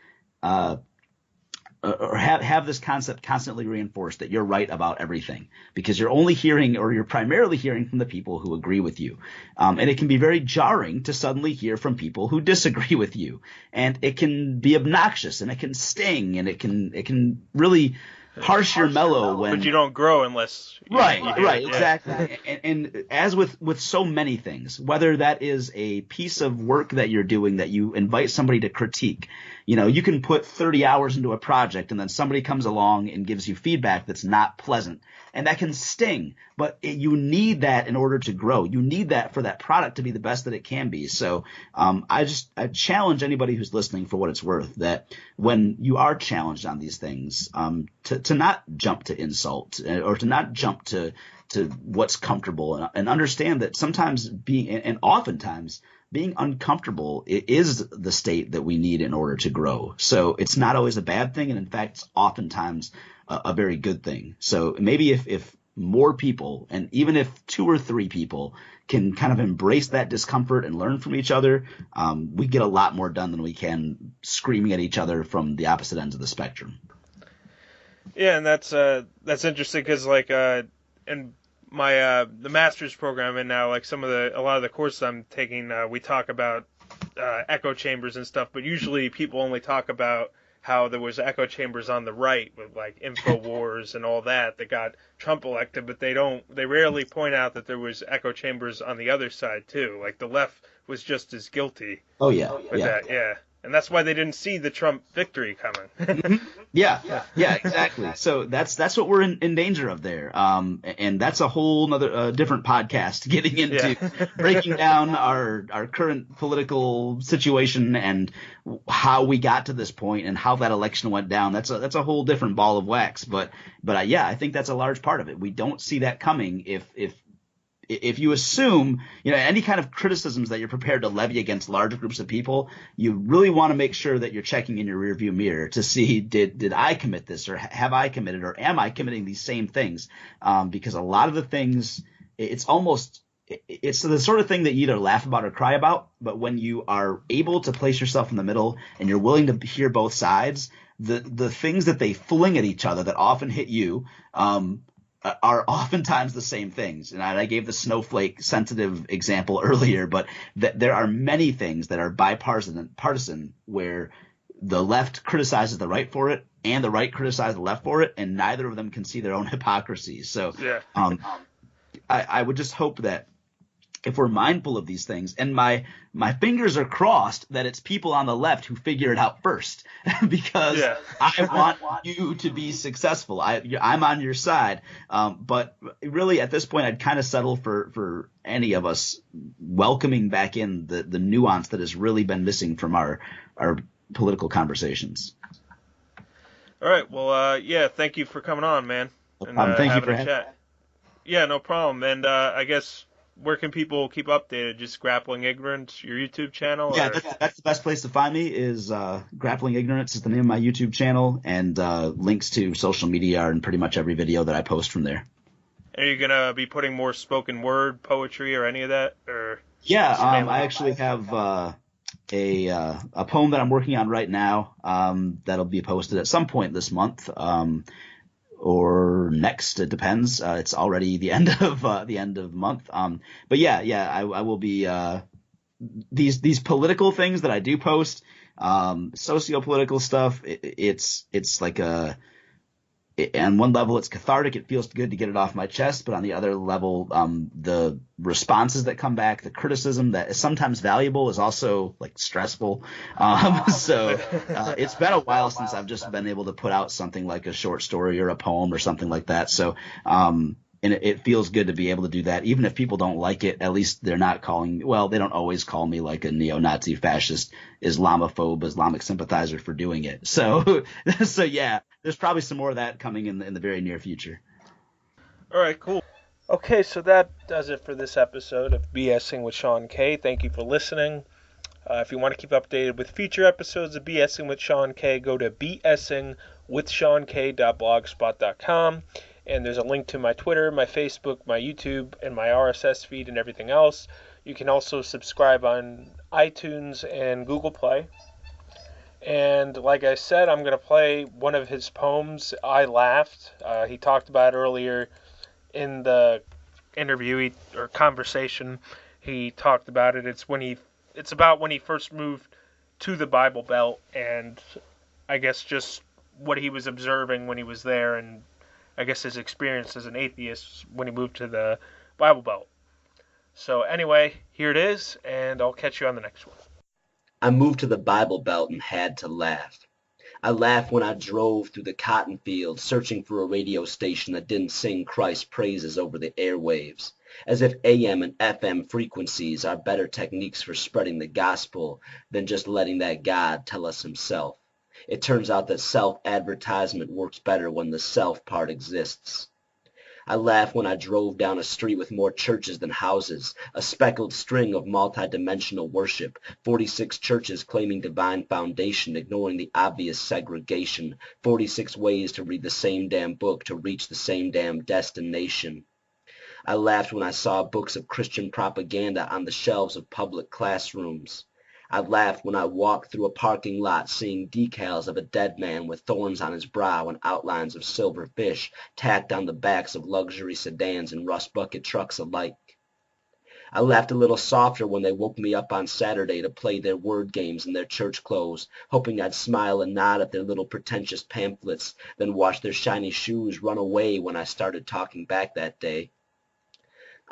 or have this concept constantly reinforced that you're right about everything, because you're only hearing, or you're primarily hearing, from the people who agree with you. And it can be very jarring to suddenly hear from people who disagree with you. And it can be obnoxious, and it can sting, and it can really harsh your mellow when. But you don't grow unless. Right, exactly. And as with so many things, whether that is a piece of work that you're doing that you invite somebody to critique. You know, you can put 30 hours into a project and then somebody comes along and gives you feedback that's not pleasant, and that can sting, but you need that in order to grow. You need that for that product to be the best that it can be. So I challenge anybody who's listening, for what it's worth, that when you are challenged on these things, to not jump to insult, or to not jump to what's comfortable, and understand that sometimes oftentimes being uncomfortable is the state that we need in order to grow. So it's not always a bad thing, and in fact, it's oftentimes a very good thing. So maybe if more people, and even if 2 or 3 people, can kind of embrace that discomfort and learn from each other, we get a lot more done than we can screaming at each other from the opposite ends of the spectrum. Yeah, and that's interesting, because like in my the master's program, and now like a lot of the courses I'm taking, we talk about echo chambers and stuff, but usually people only talk about how there was echo chambers on the right with like InfoWars and all that got Trump elected, but they rarely point out that there was echo chambers on the other side too. Like the left was just as guilty. Oh yeah. That, yeah. And that's why they didn't see the Trump victory coming. Yeah, exactly. So that's what we're in danger of there. And that's a whole nother different podcast getting into breaking down our current political situation and how we got to this point and how that election went down. That's a whole different ball of wax. But yeah, I think that's a large part of it. We don't see that coming if you assume, any kind of criticisms that you're prepared to levy against large groups of people, you really want to make sure that you're checking in your rearview mirror to see, did I commit this, or have I committed, or am I committing these same things? Because a lot of the things, it's almost it's the sort of thing that you either laugh about or cry about, but when you are able to place yourself in the middle and you're willing to hear both sides, the things that they fling at each other that often hit you are oftentimes the same things. And I gave the snowflake sensitive example earlier, but there are many things that are partisan where the left criticizes the right for it and the right criticizes the left for it, and neither of them can see their own hypocrisy. So I would just hope that if we're mindful of these things, and my fingers are crossed that it's people on the left who figure it out first, because I want you to be successful. I'm on your side. But really at this point, I'd kind of settle for any of us welcoming back in the nuance that has really been missing from our political conversations. All right. Well, thank you for coming on, man. And thank you for having a chat. Yeah, no problem. And I guess, where can people keep updated? Just Grappling Ignorance, your YouTube channel? Yeah, that's the best place to find me is Grappling Ignorance is the name of my YouTube channel, and links to social media are in pretty much every video that I post from there. Are you going to be putting more spoken word poetry or any of that? Or yeah, I actually have a poem that I'm working on right now that'll be posted at some point this month. Or next, it depends. It's already the end of the month. But I will be these political things that I do post, socio-political stuff. It's like on one level it's cathartic. It feels good to get it off my chest. But on the other level, the responses that come back, the criticism that is sometimes valuable is also like stressful. So it's been a while since I've just been able to put out something like a short story or a poem or something like that. So and it feels good to be able to do that. Even if people don't like it, at least they're not calling – well, they don't always call me like a neo-Nazi fascist, Islamophobe, Islamic sympathizer for doing it. So yeah, there's probably some more of that coming in the very near future. All right, cool. Okay, so that does it for this episode of BSing with Sean K. Thank you for listening. If you want to keep updated with future episodes of BSing with Sean K, go to bsingwithseank.blogspot.com. And there's a link to my Twitter, my Facebook, my YouTube, and my RSS feed and everything else. You can also subscribe on iTunes and Google Play. And like I said, I'm going to play one of his poems, I Laughed. He talked about earlier in the interview or conversation. He talked about it. It's about when he first moved to the Bible Belt, and I guess just what he was observing when he was there, and I guess his experience as an atheist when he moved to the Bible Belt. So anyway, here it is, and I'll catch you on the next one. I moved to the Bible Belt and had to laugh. I laughed when I drove through the cotton fields, searching for a radio station that didn't sing Christ's praises over the airwaves, as if AM and FM frequencies are better techniques for spreading the gospel than just letting that God tell us himself. It turns out that self-advertisement works better when the self part exists. I laughed when I drove down a street with more churches than houses, a speckled string of multi-dimensional worship, 46 churches claiming divine foundation, ignoring the obvious segregation, 46 ways to read the same damn book to reach the same damn destination. I laughed when I saw books of Christian propaganda on the shelves of public classrooms. I laughed when I walked through a parking lot seeing decals of a dead man with thorns on his brow and outlines of silver fish tacked on the backs of luxury sedans and rust bucket trucks alike. I laughed a little softer when they woke me up on Saturday to play their word games in their church clothes, hoping I'd smile and nod at their little pretentious pamphlets, then watch their shiny shoes run away when I started talking back that day.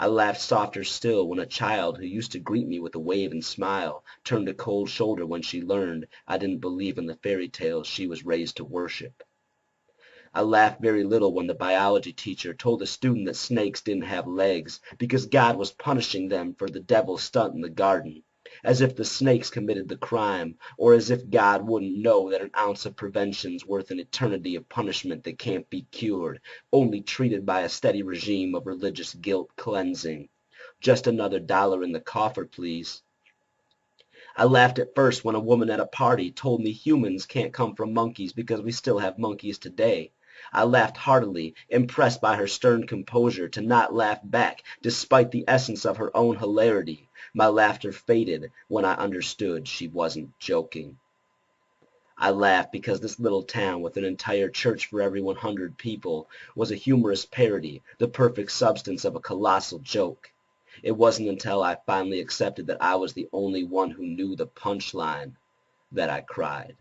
I laughed softer still when a child who used to greet me with a wave and smile turned a cold shoulder when she learned I didn't believe in the fairy tales she was raised to worship. I laughed very little when the biology teacher told a student that snakes didn't have legs because God was punishing them for the devil's stunt in the garden, as if the snakes committed the crime, or as if God wouldn't know that an ounce of prevention's worth an eternity of punishment that can't be cured, only treated by a steady regime of religious guilt cleansing. Just another dollar in the coffer, please. I laughed at first when a woman at a party told me humans can't come from monkeys because we still have monkeys today. I laughed heartily, impressed by her stern composure to not laugh back, despite the essence of her own hilarity. My laughter faded when I understood she wasn't joking. I laughed because this little town with an entire church for every 100 people was a humorous parody, the perfect substance of a colossal joke. It wasn't until I finally accepted that I was the only one who knew the punchline that I cried.